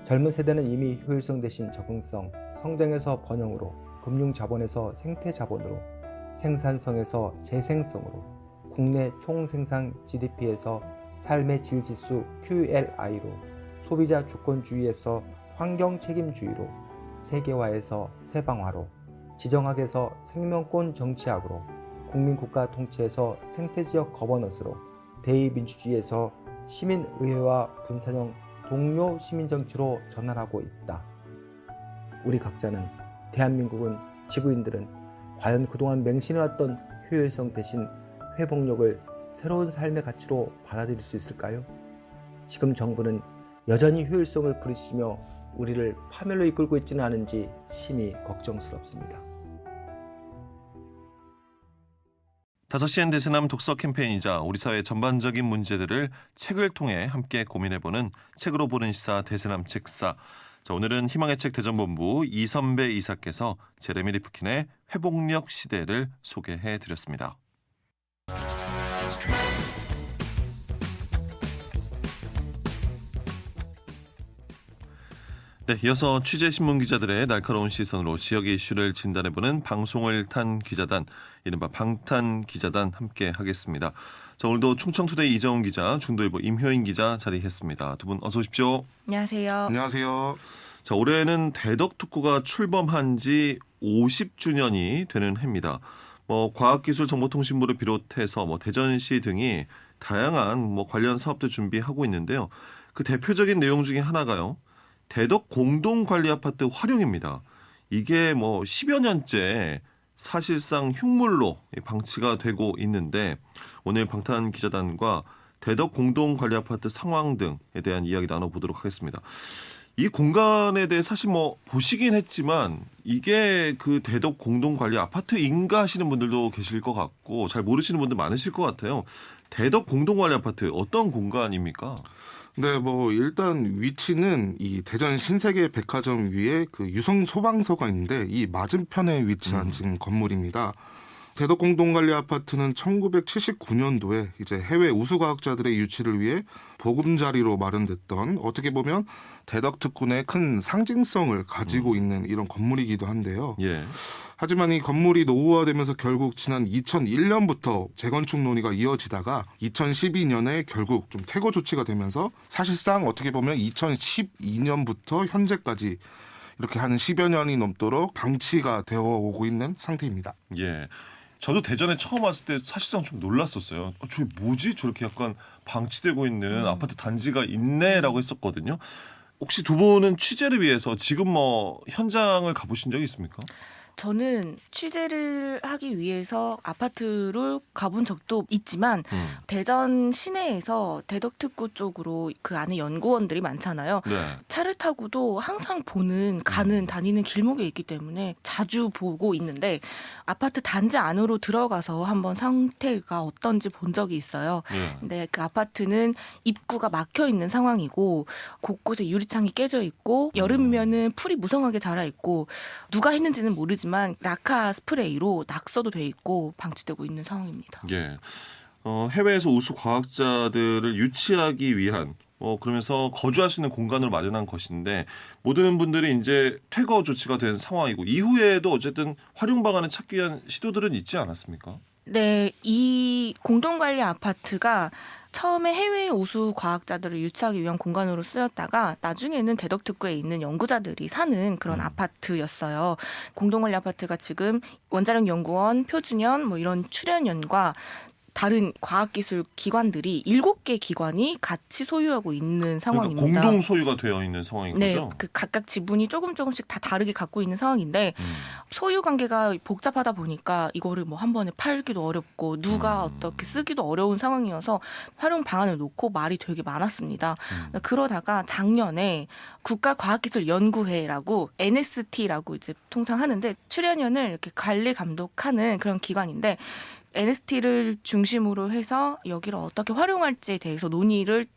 젊은 세대는 이미 효율성 대신 적응성, 성장에서 번영으로, 금융자본에서 생태자본으로, 생산성에서 재생성으로, 국내 총생산 GDP에서 삶의 질 지수 QLI로 소비자 주권주의에서 환경 책임주의로 세계화에서 세방화로 지정학에서 생명권 정치학으로 국민국가 통치에서 생태지역 거버넌스로 대의민주주의에서 시민의회와 분산형 동료 시민정치로 전환하고 있다. 우리 각자는 대한민국은 지구인들은 과연 그동안 맹신해왔던 효율성 대신 회복력을 새로운 삶의 가치로 받아들일 수 있을까요? 지금 정부는 여전히 효율성을 부르시며 우리를 파멸로 이끌고 있지는 않은지 심히 걱정스럽습니다. 5시엔 대세남 독서 캠페인이자 우리 사회의 전반적인 문제들을 책을 통해 함께 고민해보는 책으로 보는 시사 대세남 책사. 자, 오늘은 희망의 책 대전본부 이선배 이사께서 제레미 리프킨의 회복력 시대를 소개해드렸습니다. 네, 이어서 취재신문 기자들의 날카로운 시선으로 지역의 이슈를 진단해보는 방송을 탄 기자단, 이른바 방탄기자단 함께 하겠습니다. 자, 오늘도 충청투데이 이정훈 기자, 중도일보 임효인 기자 자리했습니다. 두 분 어서 오십시오. 안녕하세요. 안녕하세요. 자, 올해는 대덕특구가 출범한 지 50주년이 되는 해입니다. 과학기술정보통신부를 비롯해서 대전시 등이 다양한 관련 사업들 준비하고 있는데요. 그 대표적인 내용 중에 하나가요. 대덕 공동관리아파트 활용입니다. 이게 10여 년째 사실상 흉물로 방치가 되고 있는데 오늘 방탄기자단과 대덕 공동관리아파트 상황 등에 대한 이야기 나눠보도록 하겠습니다. 이 공간에 대해 사실 보시긴 했지만 이게 그 대덕 공동관리 아파트인가 하시는 분들도 계실 것 같고 잘 모르시는 분들 많으실 것 같아요. 대덕 공동관리 아파트 어떤 공간입니까? 네, 일단 위치는 이 대전 신세계 백화점 위에 그 유성 소방서가 있는데 이 맞은편에 위치한 지금 건물입니다. 대덕 공동관리 아파트는 1979년도에 이제 해외 우수과학자들의 유치를 위해 보금자리로 마련됐던 어떻게 보면 대덕 특군의 큰 상징성을 가지고 있는 이런 건물이기도 한데요. 예. 하지만 이 건물이 노후화되면서 결국 지난 2001년부터 재건축 논의가 이어지다가 2012년에 결국 좀 퇴거 조치가 되면서 사실상 어떻게 보면 2012년부터 현재까지 이렇게 한 10여 년이 넘도록 방치가 되어 오고 있는 상태입니다. 예. 저도 대전에 처음 왔을 때 사실상 좀 놀랐었어요. 저게 뭐지? 저렇게 약간 방치되고 있는 아파트 단지가 있네라고 했었거든요. 혹시 두 분은 취재를 위해서 지금 현장을 가보신 적이 있습니까? 저는 취재를 하기 위해서 아파트를 가본 적도 있지만 대전 시내에서 대덕특구 쪽으로 그 안에 연구원들이 많잖아요. 네. 차를 타고도 항상 다니는 길목에 있기 때문에 자주 보고 있는데 아파트 단지 안으로 들어가서 한번 상태가 어떤지 본 적이 있어요. 예. 근데 그 아파트는 입구가 막혀 있는 상황이고 곳곳에 유리창이 깨져 있고 여름이면은 풀이 무성하게 자라 있고 누가 했는지는 모르지만 라카 스프레이로 낙서도 돼 있고 방치되고 있는 상황입니다. 예. 해외에서 우수 과학자들을 유치하기 위한 그러면서 거주할 수 있는 공간을 마련한 것인데 모든 분들이 이제 퇴거 조치가 된 상황이고 이후에도 어쨌든 활용 방안을 찾기 위한 시도들은 있지 않았습니까? 네, 이 공동관리 아파트가 처음에 해외 우수 과학자들을 유치하기 위한 공간으로 쓰였다가 나중에는 대덕특구에 있는 연구자들이 사는 그런 아파트였어요. 공동관리 아파트가 지금 원자력 연구원, 표준연, 이런 출연연과 다른 과학기술 기관들이 7개 기관이 같이 소유하고 있는 상황입니다. 그러니까 공동 소유가 되어 있는 상황인 네, 거죠? 그 각각 지분이 조금씩 다 다르게 갖고 있는 상황인데 소유 관계가 복잡하다 보니까 이거를 한 번에 팔기도 어렵고 누가 어떻게 쓰기도 어려운 상황이어서 활용 방안을 놓고 말이 되게 많았습니다. 그러다가 작년에 국가과학기술연구회라고 NST라고 이제 통상 하는데 출연연을 이렇게 관리 감독하는 그런 기관인데 NST를 중심으로 해서 여기를 어떻게 활용할지에 대해서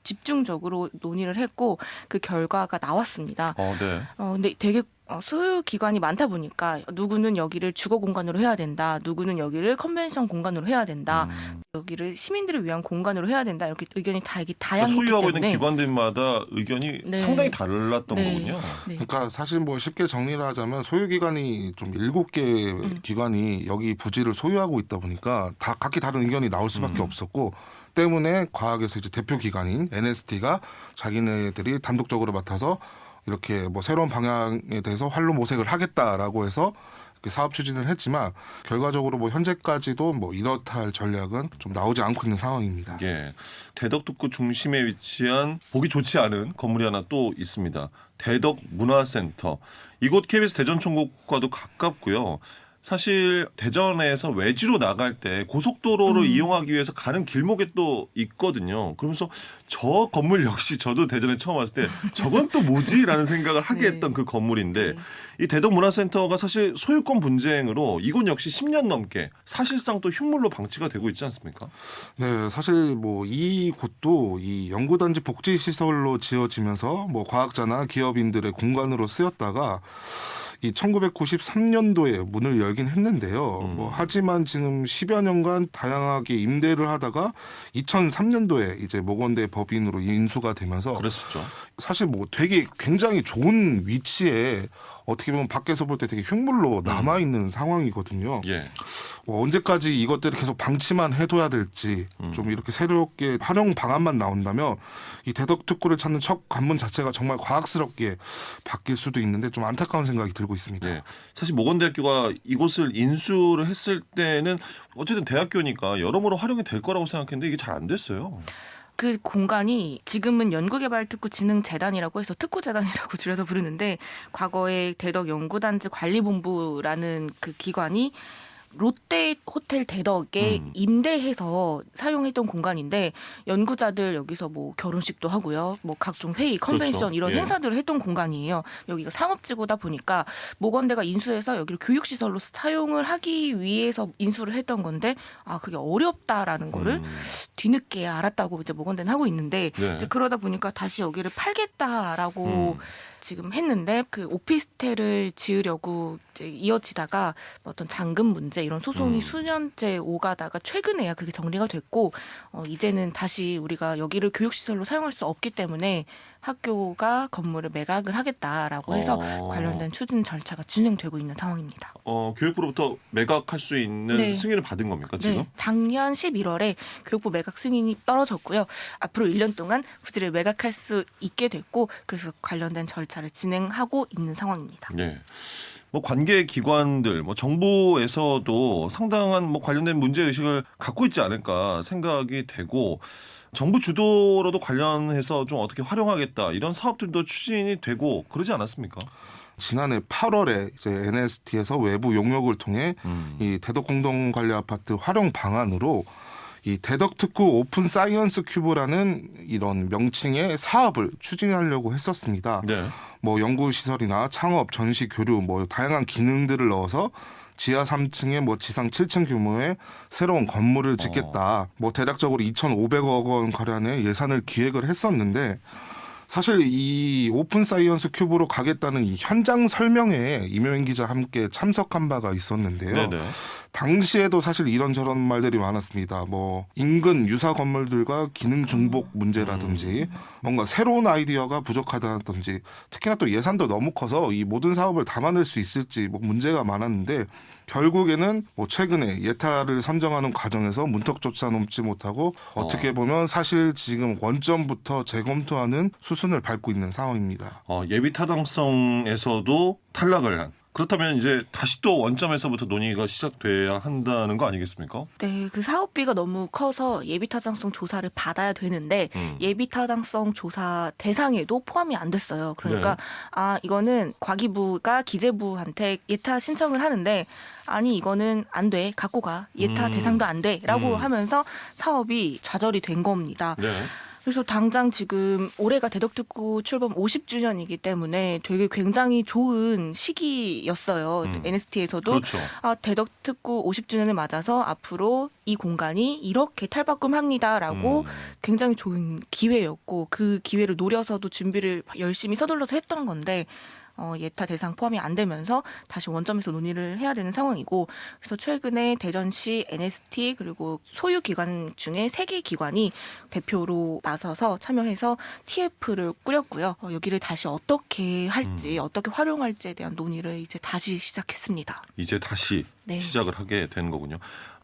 집중적으로 논의를 했고 그 결과가 나왔습니다. 네. 근데 되게 소유 기관이 많다 보니까 누구는 여기를 주거 공간으로 해야 된다, 누구는 여기를 컨벤션 공간으로 해야 된다, 여기를 시민들을 위한 공간으로 해야 된다, 이렇게 의견이 다 이게 다양했기 소유하고 때문에 있는 기관들마다 의견이 네. 상당히 달랐던 네. 거군요. 네. 그러니까 사실 뭐 쉽게 정리를 하자면 소유 기관이 좀 7개 기관이 여기 부지를 소유하고 있다 보니까 다 각기 다른 의견이 나올 수밖에 없었고, 때문에 과학에서 이제 대표 기관인 NST가 자기네들이 단독적으로 맡아서 이렇게 뭐 새로운 방향에 대해서 활로 모색을 하겠다라고 해서 사업 추진을 했지만, 결과적으로 뭐 현재까지도 뭐 이렇다 할 전략은 좀 나오지 않고 있는 상황입니다. 예, 대덕특구 중심에 위치한 보기 좋지 않은 건물이 하나 또 있습니다. 대덕문화센터. 이곳 KBS 대전총국과도 가깝고요. 사실 대전에서 외지로 나갈 때 고속도로를 이용하기 위해서 가는 길목에 또 있거든요. 그러면서 저 건물 역시 저도 대전에 처음 왔을 때 저건 또 뭐지라는 생각을 하게 했던 그 건물인데, 이 대덕문화센터가 사실 소유권 분쟁으로 이곳 역시 10년 넘게 사실상 또 흉물로 방치가 되고 있지 않습니까? 네, 사실 뭐 이 곳도 이 연구단지 복지시설로 지어지면서 뭐 과학자나 기업인들의 공간으로 쓰였다가 이 1993년도에 문을 열긴 했는데요. 뭐 하지만 지금 10여 년간 다양하게 임대를 하다가 2003년도에 이제 모건대 법인으로 인수가 되면서, 그랬었죠. 사실 뭐 되게 굉장히 좋은 위치에 어떻게 보면 밖에서 볼 때 되게 흉물로 남아있는 상황이거든요. 예. 뭐 언제까지 이것들을 계속 방치만 해둬야 될지, 좀 이렇게 새롭게 활용 방안만 나온다면 이 대덕특구를 찾는 첫 관문 자체가 정말 과학스럽게 바뀔 수도 있는데 좀 안타까운 생각이 들고 있습니다. 예. 사실 모건대학교가 이곳을 인수를 했을 때는 어쨌든 대학교니까 여러모로 활용이 될 거라고 생각했는데 이게 잘 안 됐어요. 그 공간이 지금은 연구개발특구진흥재단이라고 해서 특구재단이라고 줄여서 부르는데, 과거에 대덕연구단지 관리본부라는 그 기관이 롯데 호텔 대덕에 임대해서 사용했던 공간인데, 연구자들 여기서 뭐 결혼식도 하고요, 뭐 각종 회의, 컨벤션 그렇죠. 이런 예. 행사들을 했던 공간이에요. 여기가 상업지구다 보니까 모건대가 인수해서 여기를 교육시설로 사용을 하기 위해서 인수를 했던 건데, 그게 어렵다라는 거를 뒤늦게 알았다고 이제 모건대는 하고 있는데, 네. 이제 그러다 보니까 다시 여기를 팔겠다라고 지금 했는데, 그 오피스텔을 지으려고 이제 이어지다가 어떤 잔금 문제 이런 소송이 수년째 오가다가 최근에야 그게 정리가 됐고, 이제는 다시 우리가 여기를 교육시설로 사용할 수 없기 때문에 학교가 건물을 매각을 하겠다라고 해서 관련된 추진 절차가 진행되고 있는 상황입니다. 교육부로부터 매각할 수 있는 네. 승인을 받은 겁니까 지금? 네, 작년 11월에 교육부 매각 승인이 떨어졌고요. 앞으로 1년 동안 부지를 매각할 수 있게 됐고, 그래서 관련된 절차를 진행하고 있는 상황입니다. 네. 뭐 관계 기관들, 뭐 정부에서도 상당한 뭐 관련된 문제 의식을 갖고 있지 않을까 생각이 되고, 정부 주도로도 관련해서 좀 어떻게 활용하겠다 이런 사업들도 추진이 되고 그러지 않았습니까? 지난해 8월에 이제 NST에서 외부 용역을 통해 이 대덕공동관리아파트 활용 방안으로 이 대덕특구 오픈 사이언스 큐브라는 이런 명칭의 사업을 추진하려고 했었습니다. 네. 뭐 연구시설이나 창업, 전시, 교류, 뭐 다양한 기능들을 넣어서 지하 3층에 뭐 지상 7층 규모의 새로운 건물을 짓겠다. 뭐 대략적으로 2,500억 원 가량의 예산을 기획을 했었는데, 사실 이 오픈 사이언스 큐브로 가겠다는 이 현장 설명회에 임효인 기자 함께 참석한 바가 있었는데요. 네네. 당시에도 사실 이런저런 말들이 많았습니다. 뭐 인근 유사 건물들과 기능 중복 문제라든지 뭔가 새로운 아이디어가 부족하다든지, 특히나 또 예산도 너무 커서 이 모든 사업을 담아낼 수 있을지 뭐 문제가 많았는데, 결국에는 뭐 최근에 예타를 선정하는 과정에서 문턱조차 넘지 못하고 어떻게 보면 사실 지금 원점부터 재검토하는 수순을 밟고 있는 상황입니다. 예비 타당성에서도 탈락을 한. 그렇다면 이제 다시 또 원점에서부터 논의가 시작돼야 한다는 거 아니겠습니까? 네, 그 사업비가 너무 커서 예비타당성 조사를 받아야 되는데 예비타당성 조사 대상에도 포함이 안 됐어요. 그러니까 이거는 과기부가 기재부한테 예타 신청을 하는데, 아니 이거는 안 돼, 갖고 가, 예타 대상도 안 돼라고 하면서 사업이 좌절이 된 겁니다. 네. 그래서 당장 지금 올해가 대덕특구 출범 50주년이기 때문에 되게 굉장히 좋은 시기였어요. NST에서도 그렇죠. 대덕특구 50주년을 맞아서 앞으로 이 공간이 이렇게 탈바꿈합니다라고 굉장히 좋은 기회였고, 그 기회를 노려서도 준비를 열심히 서둘러서 했던 건데, 예타 대상 포함이 안 되면서 다시 원점에서 논의를 해야 되는 상황이고, 그래서 최근에 대전시, NST 그리고 소유 기관 중에 3개 기관이 대표로 나서서 참여해서 TF를 꾸렸고요. 여기를 다시 어떻게 할지, 어떻게 활용할지에 대한 논의를 이제 다시 시작했습니다. 이제 다시 네. 시작을 하게 되는 거군요.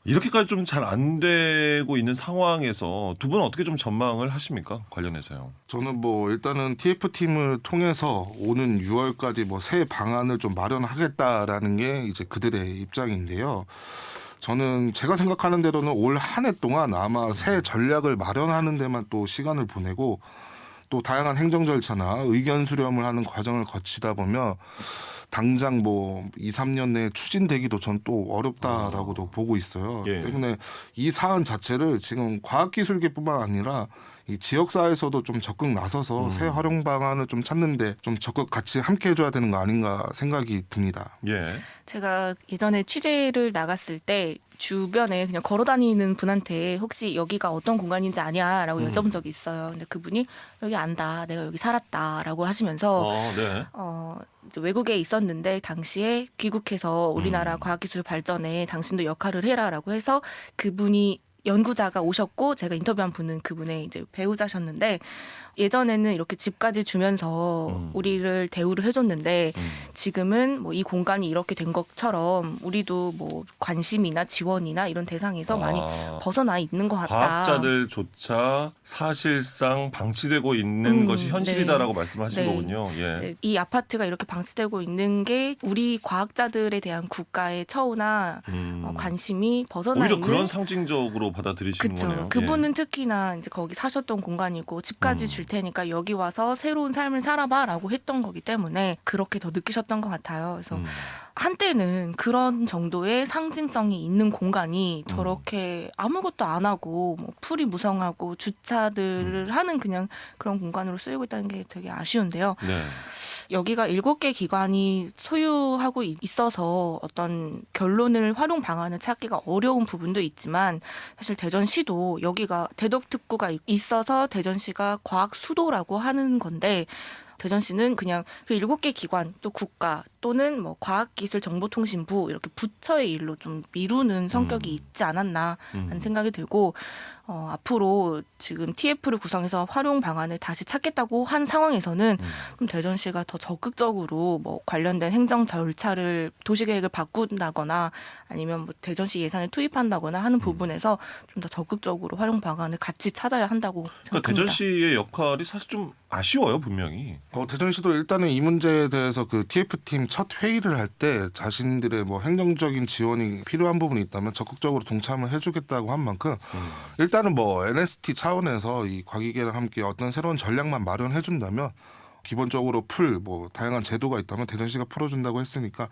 이렇게까지 좀 잘 안 되고 있는 상황에서 두 분은 어떻게 좀 전망을 하십니까? 관련해서요. 저는 뭐 일단은 TF팀을 통해서 오는 6월까지 뭐 새 방안을 좀 마련하겠다라는 게 이제 그들의 입장인데요. 저는 제가 생각하는 대로는 올 한 해 동안 아마 새 전략을 마련하는 데만 또 시간을 보내고, 또 다양한 행정 절차나 의견 수렴을 하는 과정을 거치다 보면 당장 뭐 2, 3년 내에 추진되기도 전 또 어렵다라고도 보고 있어요. 예. 때문에 이 사안 자체를 지금 과학기술계뿐만 아니라 이 지역사회에서도 좀 적극 나서서 새 활용 방안을 좀 찾는데 좀 적극 같이 함께 해줘야 되는 거 아닌가 생각이 듭니다. 예. 제가 예전에 취재를 나갔을 때 주변에 그냥 걸어다니는 분한테 혹시 여기가 어떤 공간인지 아냐라고 여쭤본 적이 있어요. 근데 그분이 여기 안다, 내가 여기 살았다라고 하시면서 네. 이제 외국에 있었는데 당시에 귀국해서 우리나라 과학기술 발전에 당신도 역할을 해라라고 해서 그분이 연구자가 오셨고, 제가 인터뷰한 분은 그분의 이제 배우자셨는데, 예전에는 이렇게 집까지 주면서 우리를 대우를 해줬는데 지금은 뭐 이 공간이 이렇게 된 것처럼 우리도 뭐 관심이나 지원이나 이런 대상에서 많이 벗어나 있는 것 같다. 과학자들조차 사실상 방치되고 있는 것이 현실이다라고 말씀하신 네. 거군요. 예. 네, 이 아파트가 이렇게 방치되고 있는 게 우리 과학자들에 대한 국가의 처우나 관심이 벗어나 오히려 있는, 그런 상징적으로 받아들이시는 그쵸. 거네요. 그분은 특히나 이제 거기 사셨던 공간이고 집까지 줄 테니까 여기 와서 새로운 삶을 살아봐라고 했던 거기 때문에 그렇게 더 느끼셨던 것 같아요. 그래서 한때는 그런 정도의 상징성이 있는 공간이 저렇게 아무것도 안 하고 뭐 풀이 무성하고 주차들을 하는 그냥 그런 공간으로 쓰이고 있다는 게 되게 아쉬운데요. 네. 여기가 7개 기관이 소유하고 있어서 어떤 결론을 활용 방안을 찾기가 어려운 부분도 있지만, 사실 대전시도 여기가 대덕특구가 있어서 대전시가 과학 수도라고 하는 건데, 대전시는 그냥 그 7개 기관, 또 국가 또는 뭐 과학기술정보통신부 이렇게 부처의 일로 좀 미루는 성격이 있지 않았나 하는 생각이 들고, 앞으로 지금 TF를 구성해서 활용 방안을 다시 찾겠다고 한 상황에서는 좀 대전시가 더 적극적으로 뭐 관련된 행정 절차를 도시계획을 바꾼다거나 아니면 뭐 대전시 예산을 투입한다거나 하는 부분에서 좀 더 적극적으로 활용 방안을 같이 찾아야 한다고 생각합니다. 그러니까 대전시의 역할이 사실 좀 아쉬워요, 분명히. 대전시도 일단은 이 문제에 대해서 그 TF팀 첫 회의를 할 때 자신들의 뭐 행정적인 지원이 필요한 부분이 있다면 적극적으로 동참을 해주겠다고 한 만큼 일단은 뭐 NST 차원에서 이 과기계랑 함께 어떤 새로운 전략만 마련해준다면, 기본적으로 뭐 다양한 제도가 있다면 대전시가 풀어준다고 했으니까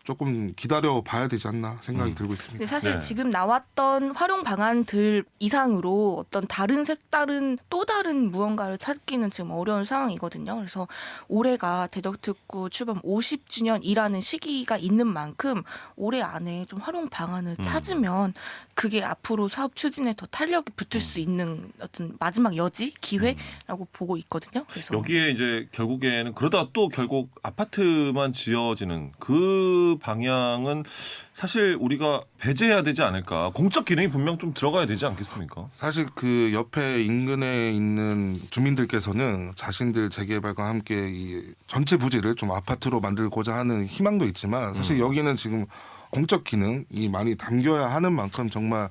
조금 기다려 봐야 되지 않나 생각이 들고 있습니다. 사실 네. 지금 나왔던 활용 방안들 이상으로 어떤 다른 색다른 또 다른 무언가를 찾기는 지금 어려운 상황이거든요. 그래서 올해가 대덕특구 출범 50주년이라는 시기가 있는 만큼 올해 안에 좀 활용 방안을 찾으면 그게 앞으로 사업 추진에 더 탄력이 붙을 수 있는 어떤 마지막 여지, 기회라고 보고 있거든요. 그래서 여기에 이제 결국에는 그러다 또 결국 아파트만 지어지는 그 방향은 사실 우리가 배제해야 되지 않을까. 공적 기능이 분명 좀 들어가야 되지 않겠습니까? 사실 그 옆에 인근에 있는 주민들께서는 자신들 재개발과 함께 이 전체 부지를 좀 아파트로 만들고자 하는 희망도 있지만, 사실 여기는 지금 공적 기능이 많이 담겨야 하는 만큼 정말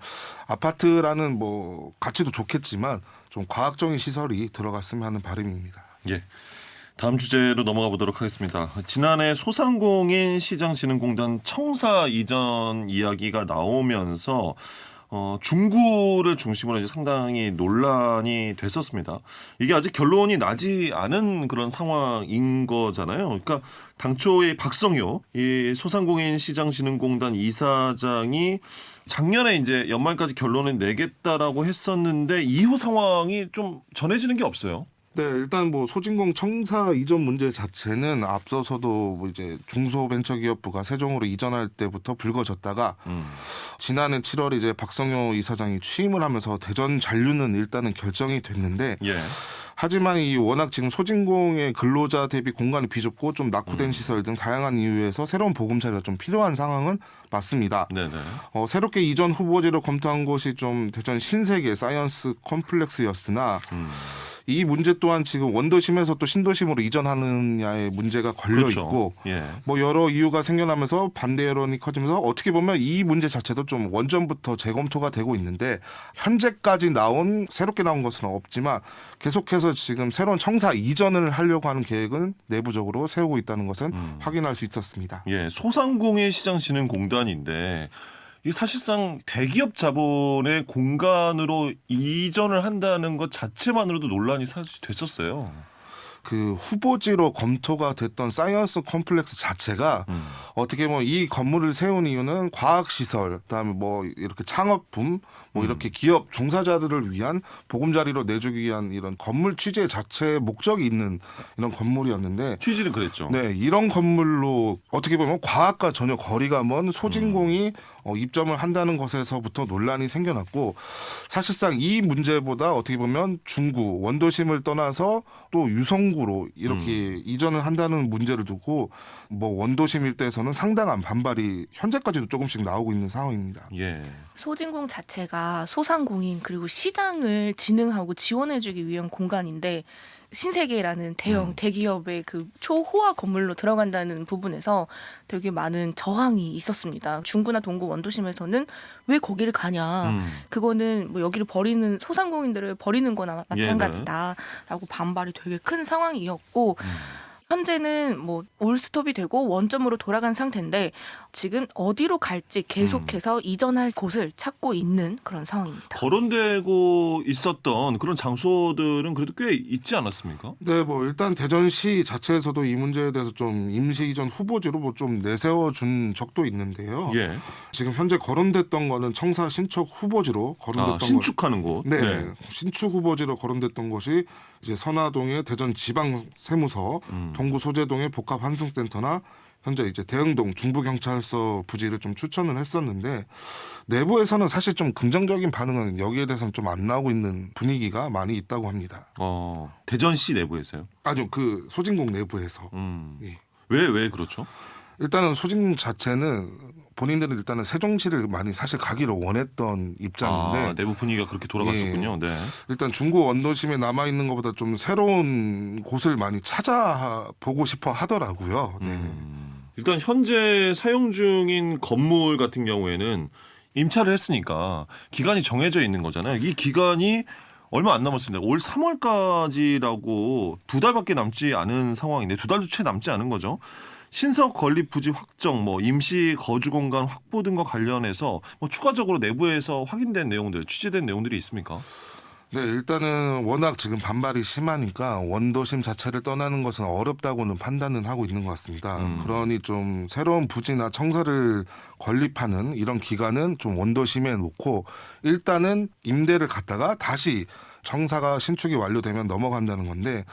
아파트라는 뭐 가치도 좋겠지만 좀 과학적인 시설이 들어갔으면 하는 바람입니다. 예. 다음 주제로 넘어가 보도록 하겠습니다. 지난해 소상공인 시장진흥공단 청사 이전 이야기가 나오면서 중구를 중심으로 이제 상당히 논란이 됐었습니다. 이게 아직 결론이 나지 않은 그런 상황인 거잖아요. 그러니까 당초에 박성효 이 소상공인 시장진흥공단 이사장이 작년에 이제 연말까지 결론을 내겠다라고 했었는데 이후 상황이 좀 전해지는 게 없어요. 네, 일단 뭐 소진공 청사 이전 문제 자체는 앞서서도 뭐 이제 중소벤처기업부가 세종으로 이전할 때부터 불거졌다가 지난해 7월에 이제 박성효 이사장이 취임을 하면서 대전 잔류는 일단은 결정이 됐는데 예. 하지만 이 워낙 지금 소진공의 근로자 대비 공간이 비좁고 좀 낙후된 시설 등 다양한 이유에서 새로운 보금자리가 좀 필요한 상황은 맞습니다. 네네. 새롭게 이전 후보지로 검토한 곳이 좀 대전 신세계 사이언스 컴플렉스였으나 이 문제 또한 지금 원도심에서 또 신도심으로 이전하느냐의 문제가 걸려 그렇죠. 있고 예. 뭐 여러 이유가 생겨나면서 반대 여론이 커지면서 어떻게 보면 이 문제 자체도 좀 원전부터 재검토가 되고 있는데 현재까지 새롭게 나온 것은 없지만 계속해서 지금 새로운 청사 이전을 하려고 하는 계획은 내부적으로 세우고 있다는 것은 확인할 수 있었습니다. 예, 소상공인시장진흥공단인데 이게 사실상 대기업 자본의 공간으로 이전을 한다는 것 자체만으로도 논란이 사실 됐었어요. 그 후보지로 검토가 됐던 사이언스 컴플렉스 자체가 어떻게 보면 이 건물을 세운 이유는 과학시설, 그다음에 뭐 이렇게 창업품, 뭐 이렇게 기업 종사자들을 위한 보금자리로 내주기 위한 이런 건물 취재 자체의 목적이 있는 이런 건물이었는데 취지는 그랬죠. 네, 이런 건물로 어떻게 보면 과학과 전혀 거리가 먼 소진공이 입점을 한다는 것에서부터 논란이 생겨났고 사실상 이 문제보다 어떻게 보면 중구 원도심을 떠나서 또 유성구로 이렇게 이전을 한다는 문제를 두고 뭐 원도심 일대에서는 상당한 반발이 현재까지도 조금씩 나오고 있는 상황입니다. 예. 소진공 자체가 소상공인 그리고 시장을 진흥하고 지원해주기 위한 공간인데 신세계라는 대형 대기업의 그 초호화 건물로 들어간다는 부분에서 되게 많은 저항이 있었습니다. 중구나 동구 원도심에서는 왜 거기를 가냐. 그거는 뭐 여기를 버리는 소상공인들을 버리는 거나 마찬가지다라고 반발이 되게 큰 상황이었고 현재는 뭐 올스톱이 되고 원점으로 돌아간 상태인데 지금 어디로 갈지 계속해서 이전할 곳을 찾고 있는 그런 상황입니다. 거론되고 있었던 그런 장소들은 그래도 꽤 있지 않았습니까? 네, 뭐 일단 대전시 자체에서도 이 문제에 대해서 좀 임시 이전 후보지로 뭐 좀 내세워 준 적도 있는데요. 예. 지금 현재 거론됐던 거는 청사 신축 후보지로 거론됐던 신축하는 곳. 네, 신축 후보지로 거론됐던 곳이 이제 선화동의 대전 지방 세무서, 동구 소재동의 복합 환승센터나 현재 이제 대흥동 중부경찰서 부지를 좀 추천을 했었는데 내부에서는 사실 좀 긍정적인 반응은 여기에 대해서는 좀 안 나오고 있는 분위기가 많이 있다고 합니다. 대전시 내부에서요? 아니요, 그 소진공 내부에서. 예. 왜 그렇죠? 일단은 소진공 자체는 본인들은 일단은 세종시를 많이 사실 가기를 원했던 입장인데 내부 분위기가 그렇게 돌아갔었군요. 네. 일단 중구 원도심에 남아 있는 것보다 좀 새로운 곳을 많이 찾아보고 싶어 하더라고요. 네. 일단 현재 사용 중인 건물 같은 경우에는 임차를 했으니까 기간이 정해져 있는 거잖아요. 이 기간이 얼마 안 남았습니다. 올 3월까지라고 2달밖에 남지 않은 상황인데 2달도 채 남지 않은 거죠. 신석 건립 부지 확정, 뭐 임시 거주 공간 확보 등과 관련해서 뭐 추가적으로 내부에서 확인된 내용들, 취재된 내용들이 있습니까? 네, 일단은 워낙 지금 반발이 심하니까 원도심 자체를 떠나는 것은 어렵다고는 판단은 하고 있는 것 같습니다. 그러니 좀 새로운 부지나 청사를 건립하는 이런 기간은 좀 원도심에 놓고 일단은 임대를 갖다가 다시 청사가 신축이 완료되면 넘어간다는 건데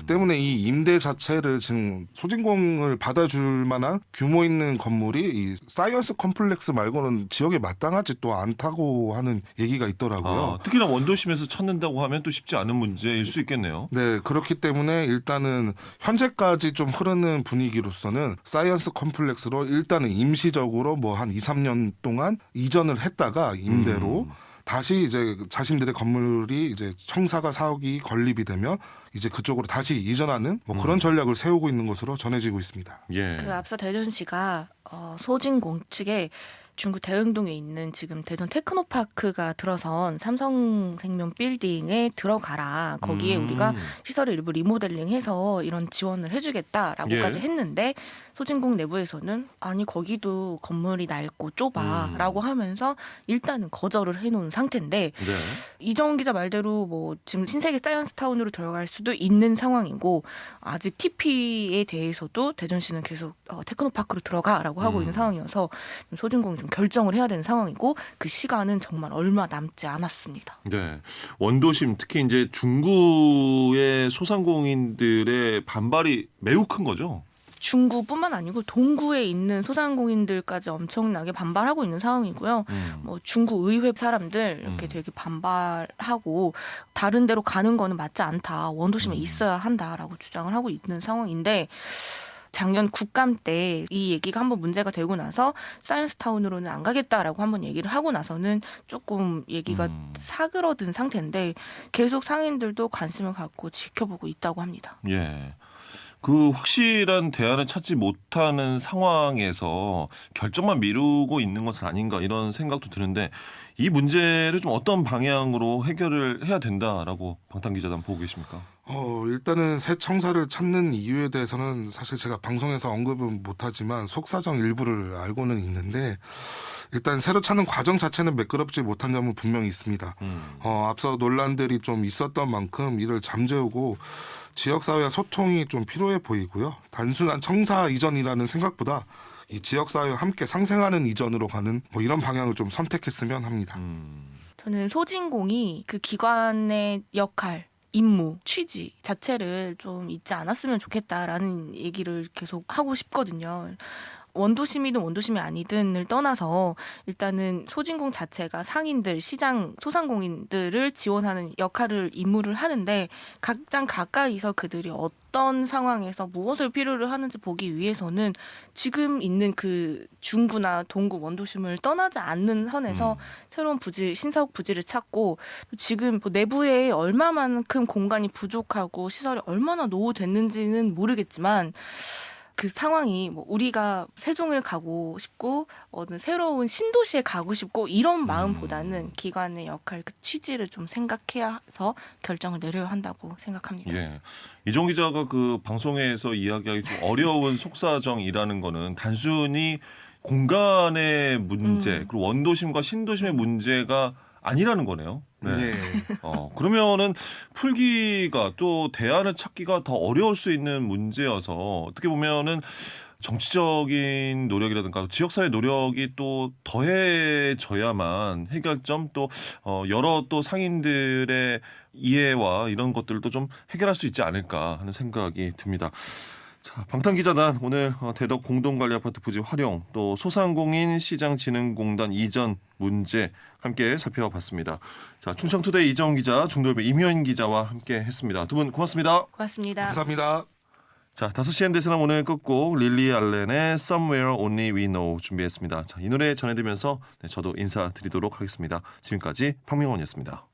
때문에 이 임대 자체를 지금 소진공을 받아줄 만한 규모 있는 건물이 이 사이언스 컴플렉스 말고는 지역에 마땅하지 또 않다고 하는 얘기가 있더라고요. 특히나 원도심에서 찾는다고 하면 또 쉽지 않은 문제일 수 있겠네요. 네, 그렇기 때문에 일단은 현재까지 좀 흐르는 분위기로서는 사이언스 컴플렉스로 일단은 임시적으로 뭐 한 2, 3년 동안 이전을 했다가 임대로 다시 이제 자신들의 건물이 이제 청사가 사옥이 건립이 되면 이제 그쪽으로 다시 이전하는 뭐 그런 전략을 세우고 있는 것으로 전해지고 있습니다. 예. 그 앞서 대전시가 소진공 측에 중구 대흥동에 있는 지금 대전 테크노파크가 들어선 삼성생명 빌딩에 들어가라. 거기에 우리가 시설을 일부 리모델링해서 이런 지원을 해주겠다라고까지 했는데 소진공 내부에서는 아니 거기도 건물이 낡고 좁아라고 하면서 일단은 거절을 해놓은 상태인데 이정훈 기자 말대로 뭐 지금 신세계 사이언스타운으로 들어갈 수도 있는 상황이고 아직 TP에 대해서도 대전시는 계속 테크노파크로 들어가라고 하고 있는 상황이어서 소진공이 좀 결정을 해야 되는 상황이고 그 시간은 정말 얼마 남지 않았습니다. 네, 원도심 특히 이제 중구의 소상공인들의 반발이 매우 큰 거죠. 중구뿐만 아니고 동구에 있는 소상공인들까지 엄청나게 반발하고 있는 상황이고요. 뭐 중구 의회 사람들 이렇게 되게 반발하고 다른 데로 가는 거는 맞지 않다. 원도심에 있어야 한다라고 주장을 하고 있는 상황인데 작년 국감 때 이 얘기가 한번 문제가 되고 나서 사이언스타운으로는 안 가겠다라고 한번 얘기를 하고 나서는 조금 얘기가 사그러든 상태인데 계속 상인들도 관심을 갖고 지켜보고 있다고 합니다. 예. 그 확실한 대안을 찾지 못하는 상황에서 결정만 미루고 있는 것은 아닌가 이런 생각도 드는데 이 문제를 좀 어떤 방향으로 해결을 해야 된다라고 방탄 기자단 보고 계십니까? 일단은 새 청사를 찾는 이유에 대해서는 사실 제가 방송에서 언급은 못하지만 속사정 일부를 알고는 있는데 일단 새로 찾는 과정 자체는 매끄럽지 못한 점은 분명히 있습니다. 앞서 논란들이 좀 있었던 만큼 이를 잠재우고 지역사회와 소통이 좀 필요해 보이고요. 단순한 청사 이전이라는 생각보다 이 지역사회와 함께 상생하는 이전으로 가는 뭐 이런 방향을 좀 선택했으면 합니다. 저는 소진공이 그 기관의 역할, 임무, 취지 자체를 좀 잊지 않았으면 좋겠다라는 얘기를 계속 하고 싶거든요. 원도심이든 원도심이 아니든을 떠나서 일단은 소진공 자체가 상인들, 시장, 소상공인들을 지원하는 역할을 임무를 하는데 가장 가까이서 그들이 어떤 상황에서 무엇을 필요로 하는지 보기 위해서는 지금 있는 그 중구나 동구 원도심을 떠나지 않는 선에서 새로운 부지, 신사옥 부지를 찾고 지금 내부에 얼마만큼 공간이 부족하고 시설이 얼마나 노후됐는지는 모르겠지만 그 상황이 뭐 우리가 세종을 가고 싶고 어느 새로운 신도시에 가고 싶고 이런 마음보다는 기관의 역할 그 취지를 좀 생각해서 결정을 내려야 한다고 생각합니다. 예. 이종 기자가 그 방송에서 이야기하기 좀 어려운 속사정이라는 거는 단순히 공간의 문제 그리고 원도심과 신도심의 문제가 아니라는 거네요. 네. 네. 그러면은 풀기가 또 대안을 찾기가 더 어려울 수 있는 문제여서 어떻게 보면은 정치적인 노력이라든가 지역사회 노력이 또 더해져야만 해결점 또 여러 또 상인들의 이해와 이런 것들도 좀 해결할 수 있지 않을까 하는 생각이 듭니다. 자, 방탄기자단 오늘 대덕 공동관리아파트 부지 활용 또 소상공인 시장진흥공단 이전 문제 함께 살펴봤습니다. 자, 충청투데이 이정 기자, 중돌배 임효인 기자와 함께 했습니다. 두 분 고맙습니다. 고맙습니다. 감사합니다. 자, 5시 엔데스는 오늘 끝곡 릴리 알렌의 Somewhere Only We Know 준비했습니다. 자, 이 노래 전해드리면서 저도 인사드리도록 하겠습니다. 지금까지 박명원이었습니다.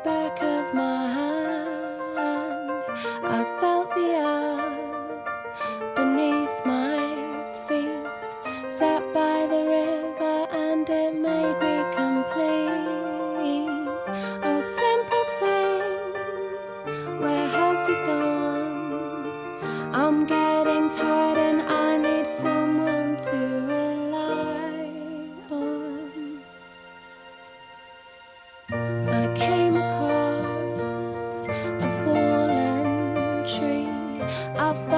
Back of my hand, I felt the earth beneath my feet, sat by the river and it made me complete. Oh, simple thing, where have you gone? I'm getting tired and I need someone to rely on. I came across a fallen tree. I felt